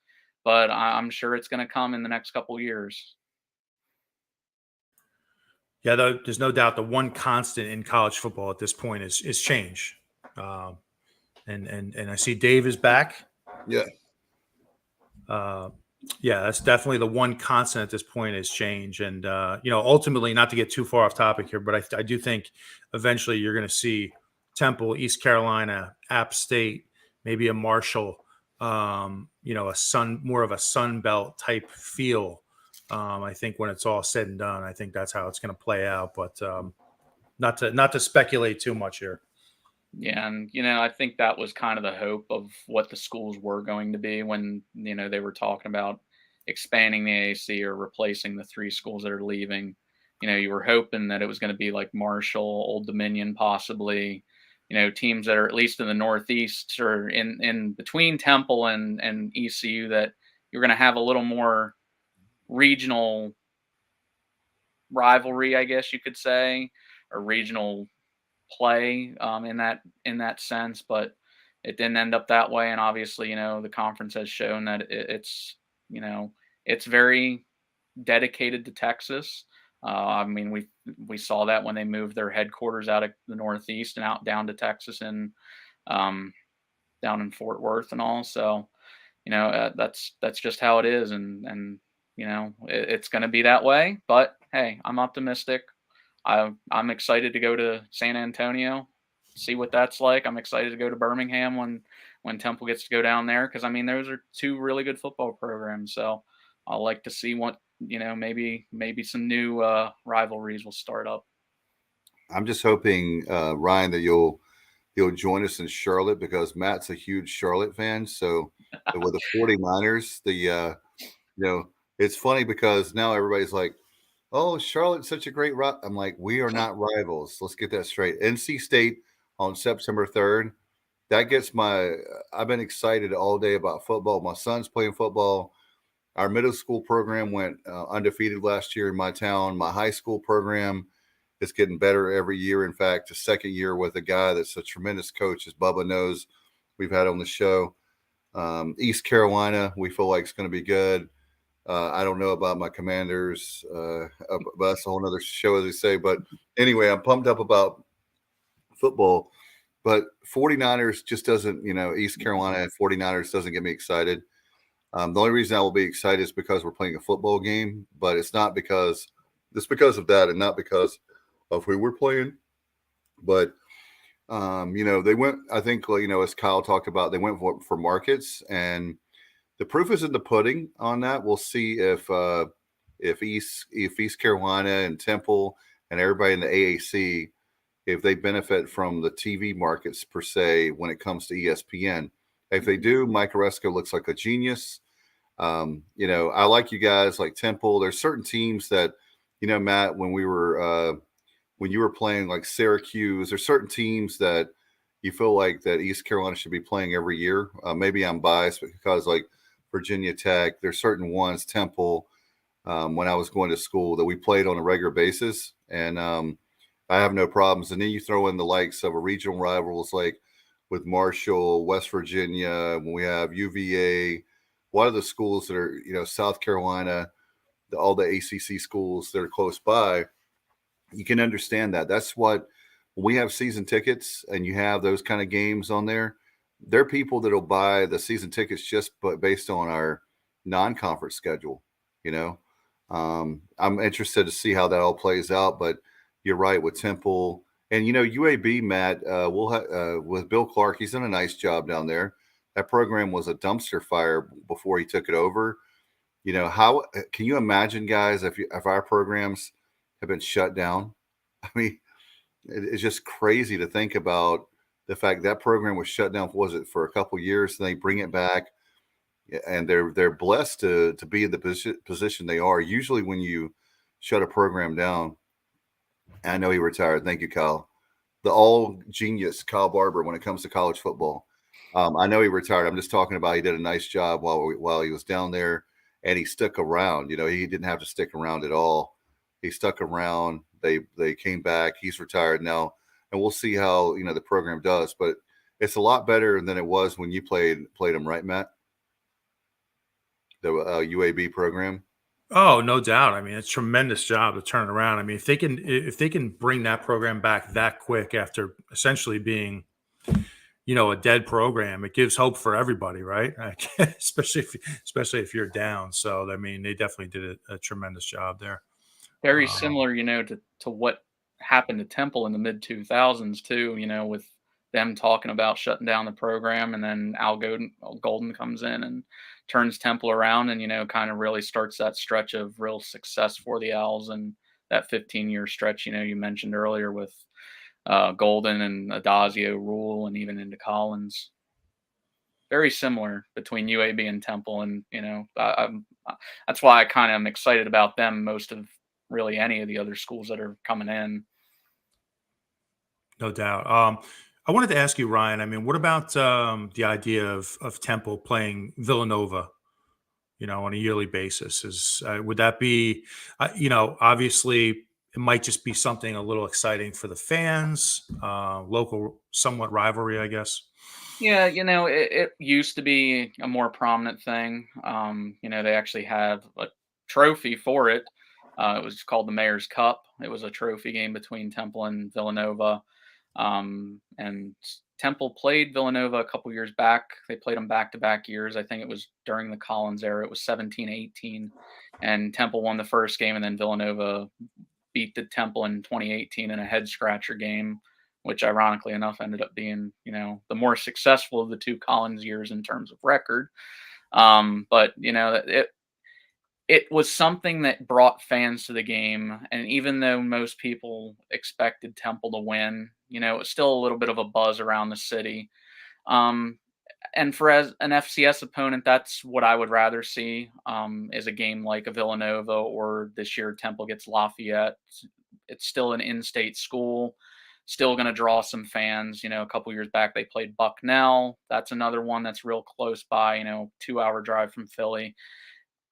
but I'm sure it's going to come in the next couple of years. Yeah, there's no doubt the one constant in college football at this point is change. And I see Dave is back. Yeah. Yeah, that's definitely the one constant at this point is change. And, ultimately, not to get too far off topic here, but I do think eventually you're going to see Temple, East Carolina, App State, maybe a Marshall, more of a Sun Belt type feel. I think when it's all said and done, I think that's how it's going to play out. But not to speculate too much here. Yeah, and I think that was kind of the hope of what the schools were going to be when they were talking about expanding the AAC or replacing the 3 schools that are leaving. You were hoping that it was going to be like Marshall, Old Dominion, possibly, teams that are at least in the Northeast or in between Temple and ECU, that you're going to have a little more regional rivalry, I guess you could say, or regional play in that sense. But it didn't end up that way, and obviously the conference has shown that it's very dedicated to Texas. I mean, we saw that when they moved their headquarters out of the Northeast and out down to Texas and down in Fort Worth and all. So that's just how it is, and it's going to be that way. But hey, I'm optimistic. I'm excited to go to San Antonio, see what that's like. I'm excited to go to Birmingham when Temple gets to go down there, because I mean those are 2 really good football programs. So I'll like to see what maybe some new rivalries will start up. I'm just hoping, Ryan, that you'll he'll join us in Charlotte because Matt's a huge Charlotte fan. So with the 49ers, it's funny because now everybody's like, oh, Charlotte's such a great rock. I'm like, we are not rivals. Let's get that straight. NC State on September 3rd. That gets I've been excited all day about football. My son's playing football. Our middle school program went undefeated last year in my town. My high school program is getting better every year. In fact, the second year with a guy that's a tremendous coach, as Bubba knows, we've had on the show. East Carolina, we feel like it's going to be good. I don't know about my Commanders, but that's a whole other show, as they say. But anyway, I'm pumped up about football. But 49ers just doesn't, East Carolina 49ers doesn't get me excited. The only reason I will be excited is because we're playing a football game, but it's because of that and not because of who we're playing. But, they went, I think, as Kyle talked about, they went for markets, and the proof is in the pudding on that. We'll see if East Carolina and Temple and everybody in the AAC, if they benefit from the TV markets per se when it comes to ESPN. If they do, Mike Oresco looks like a genius. I like you guys like Temple. There's certain teams that, Matt, when you were playing like Syracuse, there's certain teams that you feel like that East Carolina should be playing every year. Maybe I'm biased because like Virginia Tech, there's certain ones, Temple, when I was going to school that we played on a regular basis. And I have no problems. And then you throw in the likes of a regional rivals like with Marshall, West Virginia, when we have UVA, a lot of the schools that are, South Carolina, all the ACC schools that are close by, you can understand that. That's what, when we have season tickets and you have those kind of games on there, there are people that will buy the season tickets just based on our non-conference schedule, I'm interested to see how that all plays out, but you're right with Temple. And, UAB, Matt, with Bill Clark, he's done a nice job down there. That program was a dumpster fire before he took it over. How can you imagine, guys, if our programs have been shut down? I mean, it's just crazy to think about the fact that program was shut down, for a couple of years, and they bring it back. And they're blessed to be in the position they are. Usually when you shut a program down, I know he retired. Thank you, Kyle. The all genius Kyle Barber when it comes to college football. I know he retired. I'm just talking about he did a nice job while he was down there, and he stuck around. He didn't have to stick around at all. He stuck around. They came back. He's retired now, and we'll see how the program does. But it's a lot better than it was when you played him, right, Matt? The UAB program. Oh, no doubt. I mean, it's a tremendous job to turn it around. I mean, if they can bring that program back that quick after essentially being, a dead program, it gives hope for everybody, right? especially if you're down. So, I mean, they definitely did a tremendous job there. Very similar, to what happened to Temple in the mid 2000s too. With them talking about shutting down the program, and then Al Golden comes in and turns Temple around, and kind of really starts that stretch of real success for the Owls, and that 15-year stretch you mentioned earlier with Golden and Adazio, Rule, and even into Collins. Very similar between UAB and Temple, and that's why I kind of am excited about them most of really any of the other schools that are coming in. No doubt. I wanted to ask you, Ryan, I mean, what about the idea of Temple playing Villanova, on a yearly basis? Would that be, obviously it might just be something a little exciting for the fans, local, somewhat rivalry, I guess. Yeah, it used to be a more prominent thing. They actually have a trophy for it. It was called the Mayor's Cup. It was a trophy game between Temple and Villanova. And Temple played Villanova a couple years back. They played them back-to-back years. I think it was during the Collins era. It was 17-18. And Temple won the first game, and then Villanova beat the Temple in 2018 in a head-scratcher game, which ironically enough ended up being, the more successful of the two Collins years in terms of record. But, it was something that brought fans to the game. And even though most people expected Temple to win, it was still a little bit of a buzz around the city. Um, and for as an FCS opponent, that's what I would rather see, is a game like a Villanova, or this year Temple gets Lafayette. It's still an in-state school, still going to draw some fans. A couple years back they played Bucknell. That's another one that's real close by, 2-hour drive from Philly.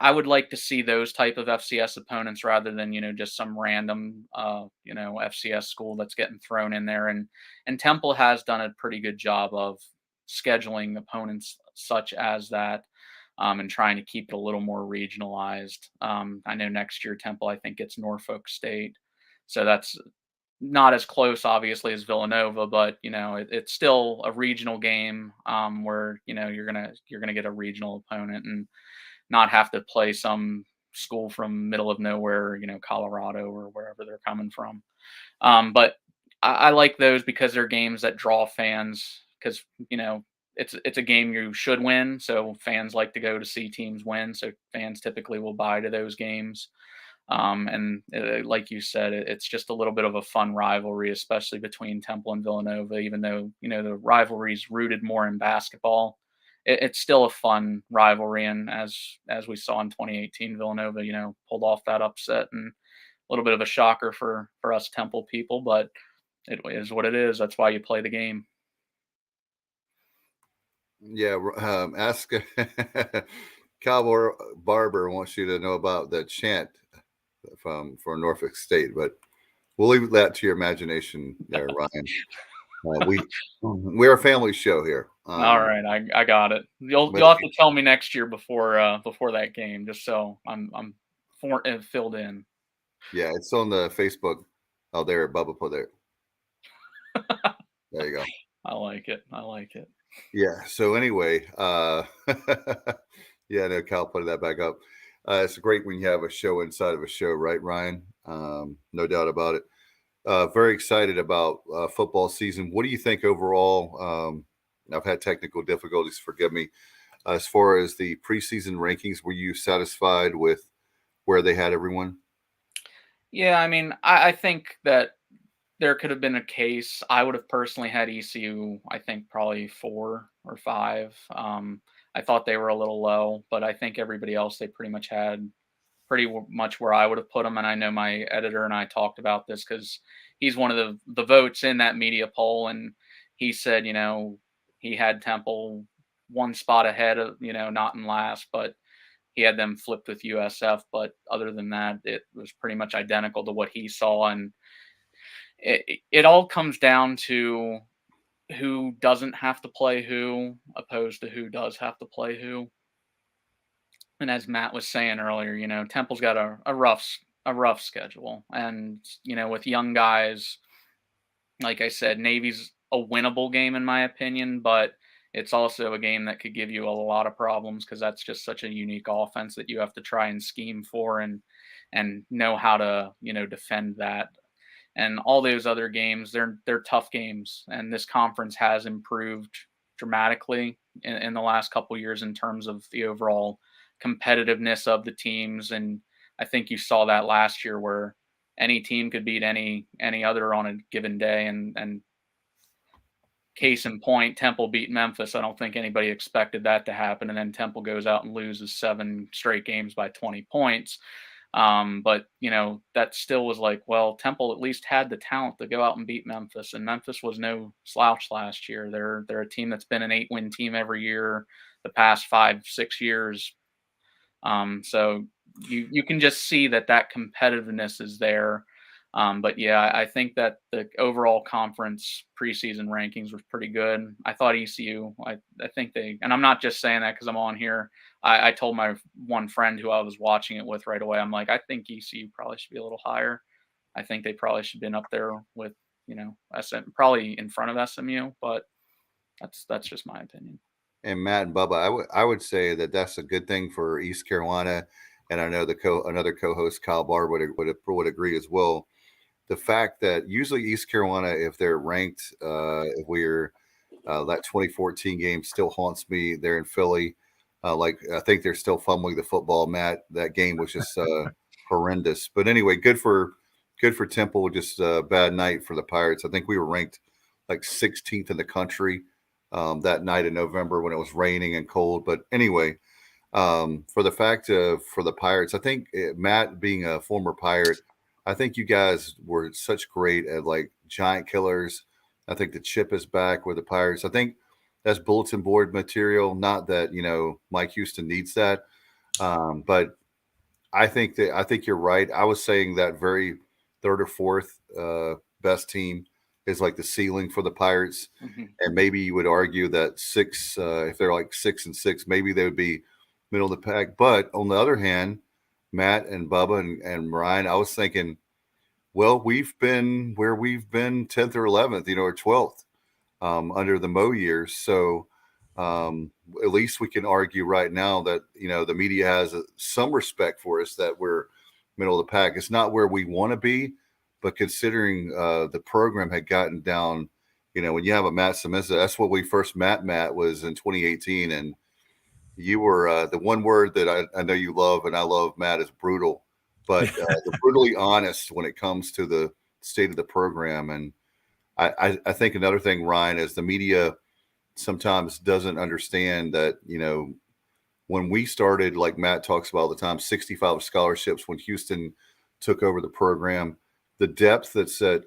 I would like to see those type of FCS opponents rather than, just some random, FCS school that's getting thrown in there. And Temple has done a pretty good job of scheduling opponents such as that, and trying to keep it a little more regionalized. I know next year Temple, I think, gets Norfolk State. So that's not as close, obviously, as Villanova, but it's still a regional game, where you're gonna get a regional opponent and not have to play some school from middle of nowhere, Colorado or wherever they're coming from. But I like those because they're games that draw fans, because, it's a game you should win. So fans like to go to see teams win. So fans typically will buy to those games. And like you said, it's just a little bit of a fun rivalry, especially between Temple and Villanova, even though, the rivalry's rooted more in basketball. It's still a fun rivalry. And as we saw in 2018, Villanova, pulled off that upset, and a little bit of a shocker for us Temple people, but it is what it is. That's why you play the game. Yeah, ask Cowboy Barber wants you to know about the chant for Norfolk State, but we'll leave that to your imagination there, Ryan. We're a family show here. All right, I got it. You'll have to tell me next year before that game, just so I'm filled in. Yeah, it's on the Facebook. Oh, there, Bubba put there. There you go. I like it. Yeah. So anyway, yeah, no, Cal put that back up. It's great when you have a show inside of a show, right, Ryan? No doubt about it. Very excited about football season. What do you think overall? I've had technical difficulties, forgive me. As far as the preseason rankings, were you satisfied with where they had everyone? Yeah, I mean, I think that there could have been a case. I would have personally had ECU, I think, probably 4 or 5. I thought they were a little low, but I think everybody else they pretty much had pretty much where I would have put them. And I know my editor and I talked about this because he's one of the votes in that media poll, and he said, he had Temple one spot ahead of, not in last, but he had them flipped with USF. But other than that, it was pretty much identical to what he saw. And it all comes down to who doesn't have to play who, opposed to who does have to play who. And as Matt was saying earlier, Temple's got a rough schedule, and with young guys, like I said, Navy's a winnable game in my opinion, but it's also a game that could give you a lot of problems because that's just such a unique offense that you have to try and scheme for and know how to defend that. And all those other games, they're tough games, and this conference has improved dramatically in the last couple of years in terms of the overall competitiveness of the teams. And I think you saw that last year where any team could beat any other on a given day. And case in point, Temple beat Memphis. I don't think anybody expected that to happen. And then Temple goes out and loses 7 straight games by 20 points. But that still was like, well, Temple at least had the talent to go out and beat Memphis, and Memphis was no slouch last year. They're a team that's been an 8-win team every year the past 5-6 years. So you can just see that competitiveness is there. But yeah, I think that the overall conference preseason rankings was pretty good. I thought ECU, I think and I'm not just saying that because I'm on here. I told my one friend who I was watching it with right away, I'm like, I think ECU probably should be a little higher. I think they probably should have been up there with, probably in front of SMU, but that's just my opinion. And Matt and Bubba, I would say that that's a good thing for East Carolina, and I know another co-host Kyle Barr would agree as well. The fact that usually East Carolina, if they're ranked, if we're that 2014 game still haunts me there in Philly. Like I think they're still fumbling the football. Matt, that game was just horrendous. But anyway, good for Temple. Just a bad night for the Pirates. I think we were ranked like 16th in the country that night in November when it was raining and cold. But anyway, for the fact of for the Pirates, I think Matt being a former Pirate, I think you guys were such great at like giant killers. I think the chip is back with the Pirates. I think that's bulletin board material. Not that Mike Houston needs that, but I think you're right. I was saying that very third or fourth best team is like the ceiling for the Pirates, and maybe you would argue that six, if they're like 6-6, maybe they would be middle of the pack. But on the other hand, Matt and Bubba and Ryan, I was thinking, well, we've been where we've been 10th or 11th, or 12th under the Mo years. So at least we can argue right now that, the media has some respect for us, that we're middle of the pack. It's not where we want to be, but considering the program had gotten down, when you have a Matt Samisa, that's what we first met Matt was in 2018. And you were the one word that I know you love, and I love, Matt, is brutal, but they're brutally honest when it comes to the state of the program. And I think another thing, Ryan, is the media sometimes doesn't understand that, when we started, like Matt talks about all the time, 65 scholarships when Houston took over the program, the depth that's at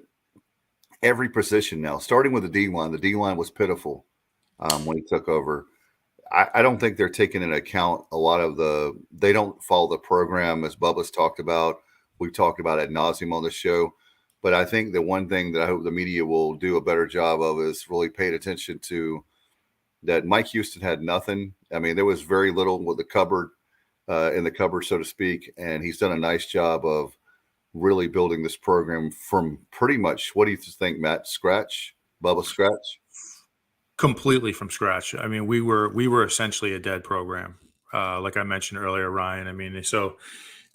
every position now, starting with the D-line was pitiful when he took over. I don't think they're taking into account a lot of they don't follow the program as Bubba's talked about. We've talked about ad nauseum on the show. But I think the one thing that I hope the media will do a better job of is really paying attention to that Mike Houston had nothing. I mean, there was very little with the cupboard, in the cupboard, so to speak. And he's done a nice job of really building this program from pretty much, what do you think, Matt? Scratch? Bubba scratch? Completely from scratch. I mean, we were essentially a dead program, like I mentioned earlier, Ryan. I mean, so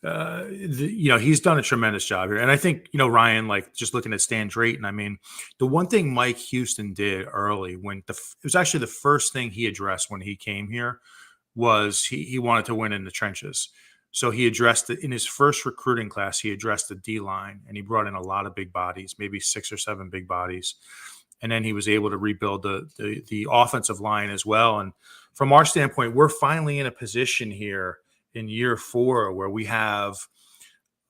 he's done a tremendous job here, and I think Ryan, like just looking at Stan Drayton. I mean, the one thing Mike Houston did early, it was actually the first thing he addressed when he came here, was he wanted to win in the trenches. So he addressed it in his first recruiting class. He addressed the D-line, and he brought in a lot of big bodies, maybe 6 or 7 big bodies. And then he was able to rebuild the offensive line as well. And from our standpoint, we're finally in a position here in year 4 where we have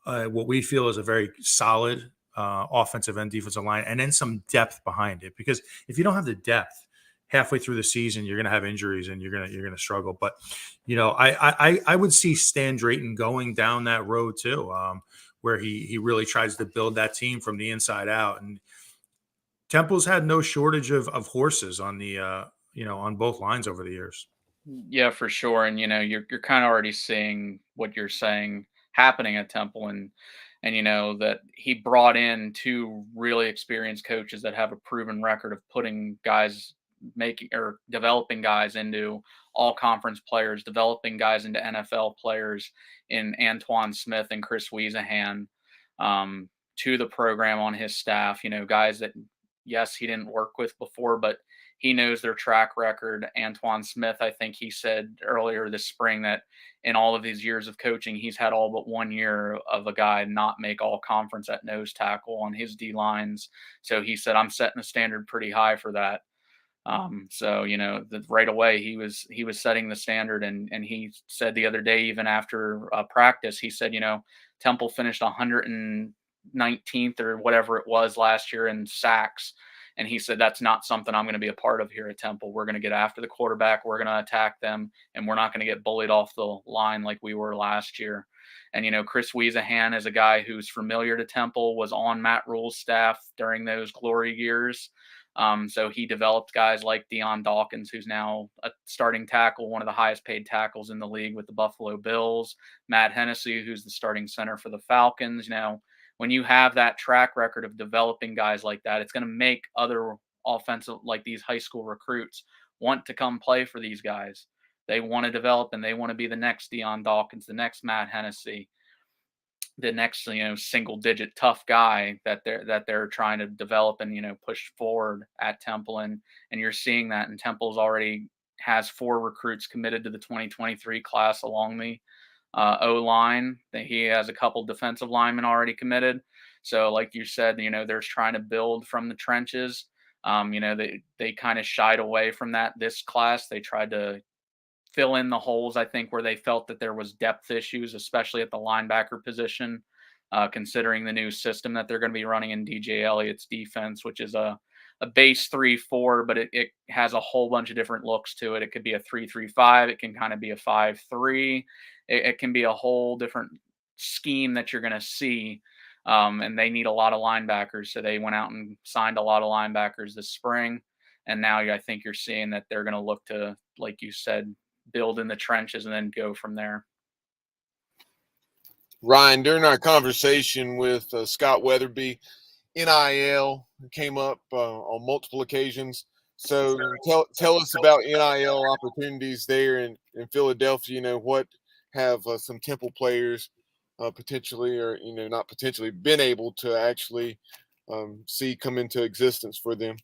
what we feel is a very solid offensive and defensive line, and then some depth behind it. Because if you don't have the depth halfway through the season, you're going to have injuries and you're going to struggle. But I would see Stan Drayton going down that road too, where he really tries to build that team from the inside out. And Temple's had no shortage of horses on the on both lines over the years. Yeah, for sure. And you're kind of already seeing what you're saying happening at Temple, and that he brought in 2 really experienced coaches that have a proven record of putting guys, making or developing guys into all conference players, developing guys into NFL players in Antoine Smith and Chris Wiesahan, to the program on his staff. Guys that, yes, he didn't work with before, but he knows their track record. Antoine Smith, I think he said earlier this spring that in all of his years of coaching, he's had all but 1 year of a guy not make all conference at nose tackle on his D lines. So he said, I'm setting the standard pretty high for that. So, right away he was setting the standard, and he said the other day, even after practice, he said, Temple finished 119th or whatever it was last year in sacks. And he said, that's not something I'm going to be a part of here at Temple. We're going to get after the quarterback. We're going to attack them, and we're not going to get bullied off the line like we were last year. And, Chris Wiesahan is a guy who's familiar to Temple, was on Matt Rule's staff during those glory years. So he developed guys like Deion Dawkins, who's now a starting tackle, one of the highest paid tackles in the league with the Buffalo Bills. Matt Hennessy, who's the starting center for the Falcons. When you have that track record of developing guys like that, it's going to make other offensive, like these high school recruits, want to come play for these guys. They want to develop, and they want to be the next Deion Dawkins, the next Matt Hennessy, the next, single digit tough guy that they're trying to develop and, push forward at Temple. And you're seeing that, and Temple's already has 4 recruits committed to the 2023 class along the O-line. He has a couple defensive linemen already committed. So like you said, they're trying to build from the trenches. They kind of shied away from that this class. They tried to fill in the holes, I think, where they felt that there was depth issues, especially at the linebacker position, considering the new system that they're going to be running in DJ Elliott's defense, which is a base 3-4, but it has a whole bunch of different looks to it. It could be a 3-3-5. It can kind of be a 5-3. It can be a whole different scheme that you're going to see. And they need a lot of linebackers. So they went out and signed a lot of linebackers this spring. And now I think you're seeing that they're going to look to, like you said, build in the trenches and then go from there. Ryan, during our conversation with Scott Weatherby, NIL came up on multiple occasions. So tell us about NIL opportunities there in Philadelphia. What have some Temple players potentially, or not potentially, been able to actually see come into existence for them?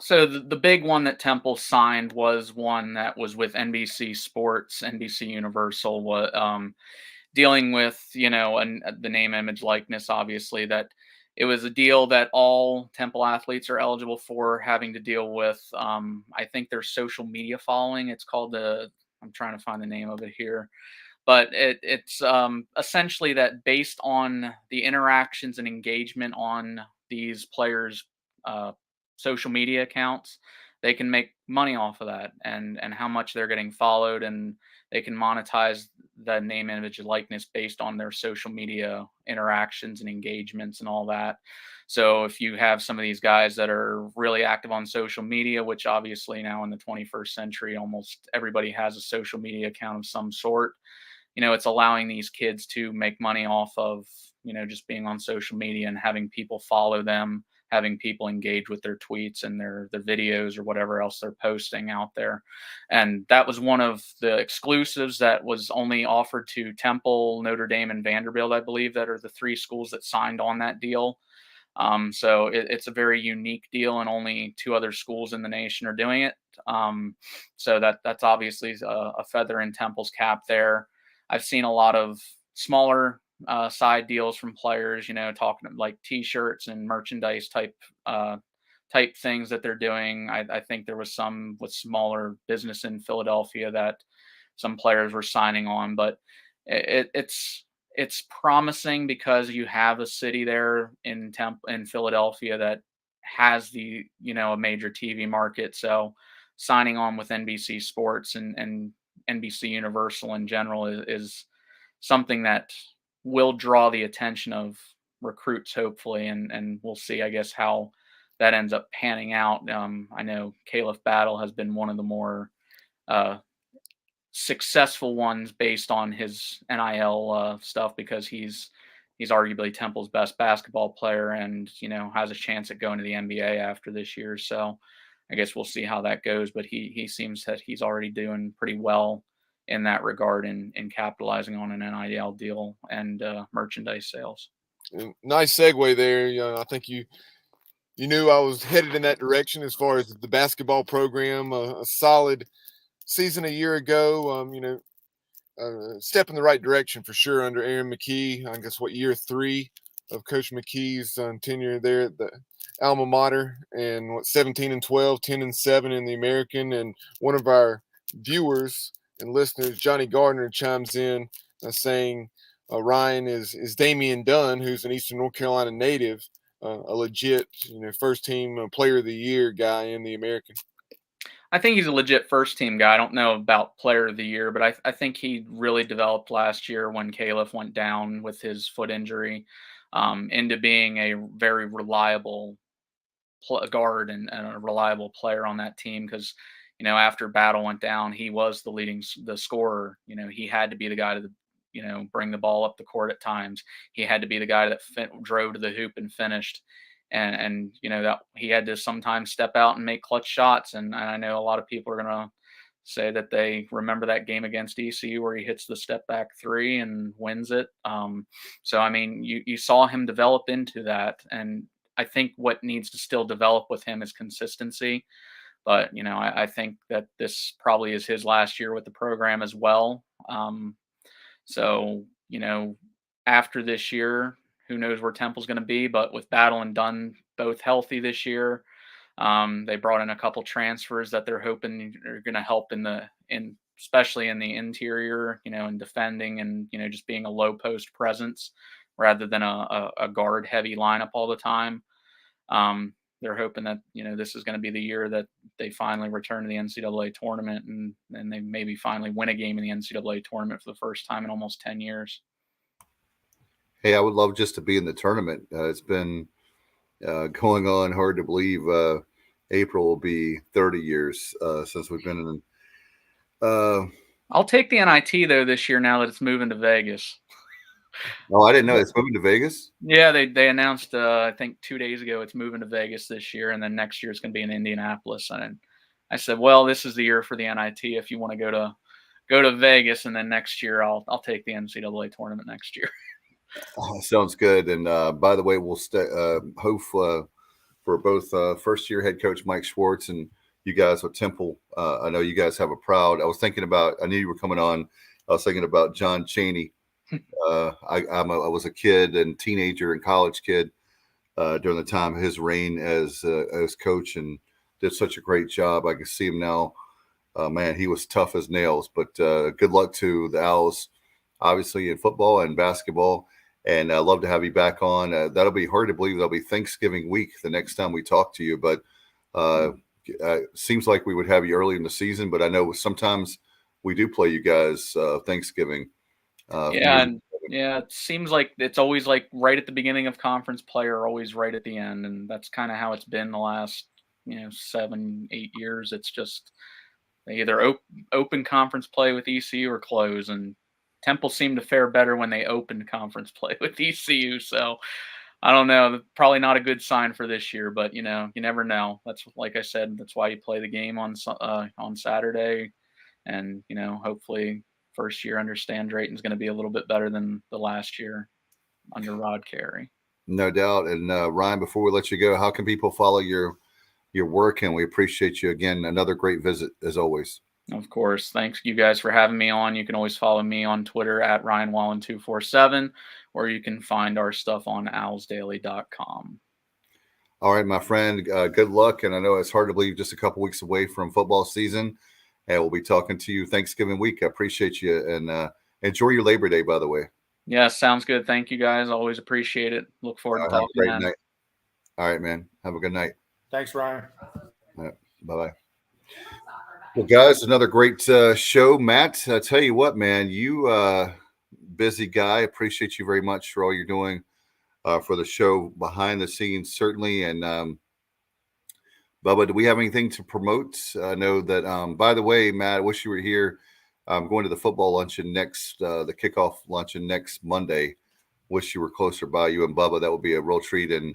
So the big one that Temple signed was one that was with NBC Sports, NBC Universal, dealing with, and the name, image, likeness, obviously, that it was a deal that all Temple athletes are eligible for, having to deal with, I think, their social media following. It's called I'm trying to find the name of it here, but it's essentially that based on the interactions and engagement on these players' social media accounts, they can make money off of that, and how much they're getting followed, and they can monetize the name, image, and likeness based on their social media interactions and engagements and all that. So if you have some of these guys that are really active on social media, which obviously now in the 21st century, almost everybody has a social media account of some sort, it's allowing these kids to make money off of, just being on social media and having people follow them, having people engage with their tweets and their videos or whatever else they're posting out there. And that was one of the exclusives that was only offered to Temple, Notre Dame, and Vanderbilt, I believe, that are the 3 schools that signed on that deal. So it's a very unique deal, and only 2 other schools in the nation are doing it. So that's obviously a feather in Temple's cap there. I've seen a lot of smaller side deals from players, talking like T-shirts and merchandise type things that they're doing. I think there was some with smaller business in Philadelphia that some players were signing on, but it's promising because you have a city there in Philadelphia that has a major TV market. So signing on with NBC Sports and NBC Universal in general is something that will draw the attention of recruits, hopefully, and we'll see, I guess, how that ends up panning out. I know Caleb Battle has been one of the more successful ones based on his NIL stuff, because he's arguably Temple's best basketball player, and has a chance at going to the NBA after this year. So I guess we'll see how that goes, but he seems that he's already doing pretty well in that regard, in capitalizing on an NIL deal and merchandise sales. Nice segue there. I think you knew I was headed in that direction as far as the basketball program. A solid season a year ago. Step in the right direction for sure under Aaron McKee. I guess year 3 of Coach McKee's tenure there at the alma mater, and 17-12, 10-7 in the American. And one of our viewers and listeners, Johnny Gardner, chimes in saying Ryan is Damian Dunn, who's an Eastern North Carolina native, a legit first team player of the year guy in the American. I think he's a legit first team guy. I don't know about player of the year, but I think he really developed last year when Caleb went down with his foot injury, into being a very reliable guard and a reliable player on that team. Because after Battle went down, he was the scorer. He had to be the guy to bring the ball up the court at times. He had to be the guy that drove to the hoop and finished. And that he had to sometimes step out and make clutch shots. And I know a lot of people are going to say that they remember that game against ECU where he hits the step back 3 and wins it. So, I mean, you saw him develop into that. And I think what needs to still develop with him is consistency. But, I think that this probably is his last year with the program as well. So, after this year, who knows where Temple's going to be, but with Battle and Dunn both healthy this year, they brought in a couple transfers that they're hoping are going to help especially in the interior, in defending and, just being a low post presence rather than a guard heavy lineup all the time. They're hoping that, this is going to be the year that they finally return to the NCAA tournament and they maybe finally win a game in the NCAA tournament for the first time in almost 10 years. Hey, I would love just to be in the tournament. It's been going on, hard to believe. April will be 30 years since we've been in. I'll take the NIT, though, this year now that it's moving to Vegas. Oh, I didn't know it's moving to Vegas. Yeah, they announced I think 2 days ago it's moving to Vegas this year, and then next year it's going to be in Indianapolis. And I said, well, this is the year for the NIT. If you want to go to Vegas, and then next year I'll take the NCAA tournament next year. Sounds good. And by the way, we'll hope for both first-year head coach Mike Schwartz and you guys with Temple. I know you guys have a proud. I knew you were coming on. I was thinking about John Chaney. I was a kid and teenager and college kid during the time of his reign as coach, and did such a great job. I can see him now. Man, he was tough as nails. But good luck to the Owls, obviously in football and basketball. And I'd love to have you back on. That'll be hard to believe. That'll be Thanksgiving week the next time we talk to you. But seems like we would have you early in the season. But I know sometimes we do play you guys Thanksgiving. It seems like it's always like right at the beginning of conference play or always right at the end. And that's kind of how it's been the last, 7-8 years. It's just they either open conference play with ECU or close. And Temple seemed to fare better when they opened conference play with ECU. So I don't know, probably not a good sign for this year, but you never know. That's, like I said, that's why you play the game on Saturday. And, hopefully first year under Stan Drayton is going to be a little bit better than the last year under Rod Carey. No doubt. And Ryan, before we let you go, how can people follow your work? And we appreciate you again. Another great visit as always. Of course. Thanks you guys for having me on. You can always follow me on Twitter at RyanWallen247, or you can find our stuff on owlsdaily.com. All right, my friend, good luck. And I know it's hard to believe just a couple weeks away from football season. And we'll be talking to you Thanksgiving week. I appreciate you. And enjoy your Labor Day, by the way. Yeah, sounds good. Thank you, guys. Always appreciate it. Look forward to talking. Have a great night. All right, man. Have a good night. Thanks, Ryan. All right, bye-bye. Well, guys, another great show. Matt, I tell you what, man, you busy guy. Appreciate you very much for all you're doing for the show behind the scenes, certainly. And Bubba, do we have anything to promote? I know that, by the way, Matt, I wish you were here. I'm going to the football luncheon the kickoff luncheon next Monday. Wish you were closer by, you and Bubba. That would be a real treat. And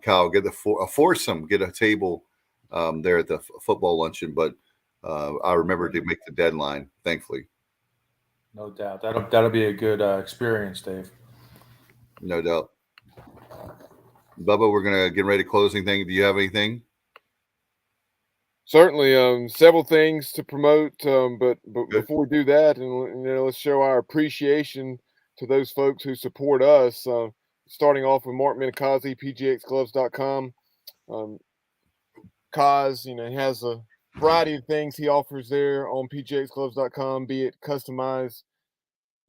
Kyle, get a foursome, get a table there at the football luncheon. But I remember to make the deadline, thankfully. No doubt. That'll be a good experience, Dave. No doubt. Bubba, we're going to get ready to close anything. Do you have anything? Certainly, several things to promote, but before we do that, and let's show our appreciation to those folks who support us. Starting off with Mark Minikazi, PGXGloves.com. Kaz, he has a variety of things he offers there on PGXGloves.com, be it customized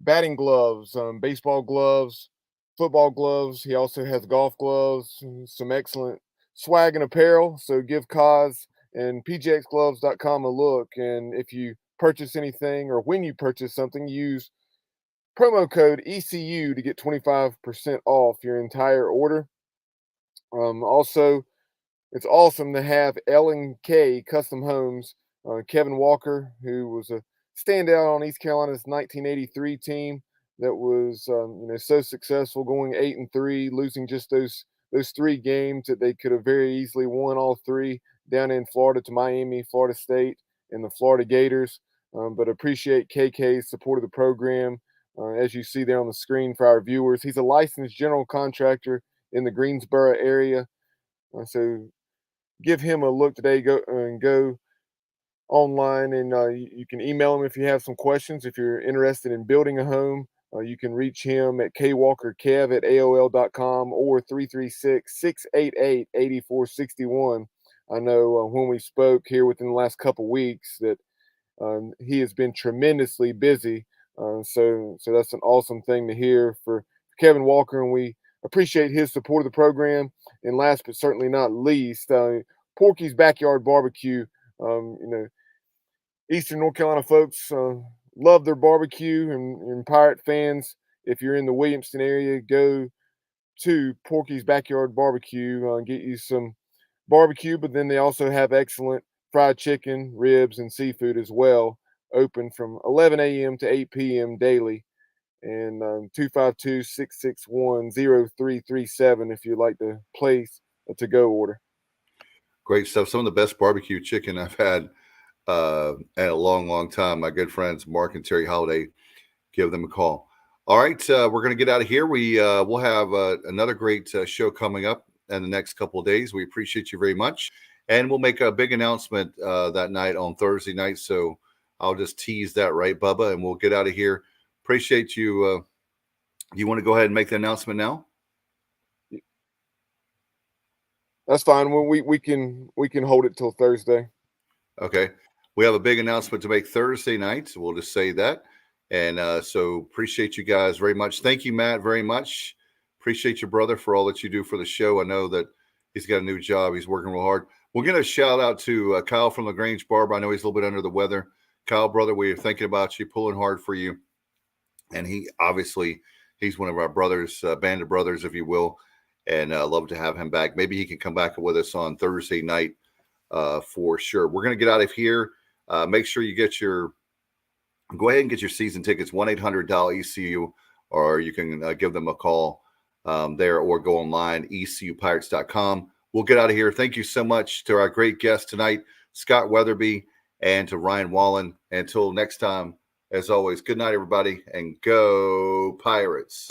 batting gloves, baseball gloves, football gloves. He also has golf gloves, some excellent swag and apparel. So give Kaz and PGXGloves.com a look. And if you purchase anything, or when you purchase something, use promo code ECU to get 25% off your entire order. Also, it's awesome to have L&K Custom Homes. Kevin Walker, who was a standout on East Carolina's 1983 team that was so successful, going 8-3, losing just those 3 games that they could have very easily won all 3 down in Florida to Miami, Florida State, and the Florida Gators. But appreciate KK's support of the program. As you see there on the screen for our viewers, he's a licensed general contractor in the Greensboro area. So give him a look today. Go online, and you can email him if you have some questions. If you're interested in building a home, you can reach him at kwalkerkev@aol.com or 336-688-8461. I know when we spoke here within the last couple of weeks that he has been tremendously busy. So that's an awesome thing to hear for Kevin Walker, and we appreciate his support of the program. And last but certainly not least, Porky's Backyard Barbecue. Eastern North Carolina folks love their barbecue, and Pirate fans, if you're in the Williamston area, go to Porky's Backyard Barbecue, get you some barbecue, but then they also have excellent fried chicken, ribs, and seafood as well, open from 11 a.m. to 8 p.m. daily, and 252-661-0337 if you'd like to place a to-go order. Great stuff. Some of the best barbecue chicken I've had in a long time. My good friends Mark and Terry Holland, give them a call. All right, we're going to get out of here. We'll have another great show coming up in the next couple of days. We appreciate you very much, and we'll make a big announcement that night on Thursday night. So I'll just tease that, right, Bubba, and we'll get out of here. Appreciate you. You want to go ahead and make the announcement now? That's fine. We can hold it till Thursday. Okay. We have a big announcement to make Thursday night. So we'll just say that. And so appreciate you guys very much. Thank you, Matt, very much. Appreciate your brother for all that you do for the show. I know that he's got a new job. He's working real hard. We're going to shout out to Kyle from LaGrange Barber. I know he's a little bit under the weather. Kyle, brother, we're thinking about you, pulling hard for you. And he's one of our brothers, band of brothers, if you will. And love to have him back. Maybe he can come back with us on Thursday night for sure. We're going to get out of here. Make sure you go ahead and get your season tickets, 1-800-ECU, or you can give them a call there or go online, ecupirates.com. We'll get out of here. Thank you so much to our great guest tonight, Scott Weatherby, and to Ryan Wallen. Until next time, as always, good night, everybody, and go Pirates.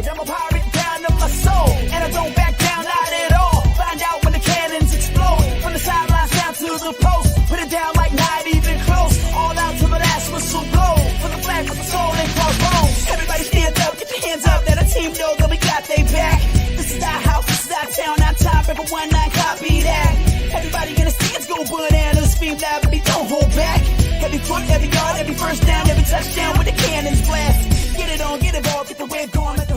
I'm a pirate down in my soul, and I don't back down, not at all. Find out when the cannons explode, from the sidelines down to the post. Put it down like not even close, all out to the last whistle blow. For the flag with the soul and crossbones. Everybody stand up, get your hands up, let a team know that we got they back. This is our house, this is our town, our time, everyone not copy that. Everybody gonna see us go bananas, scream loud, but don't hold back. Every foot, every yard, every first down, every touchdown with the cannons blast. Get it on, get it all, get the wave going like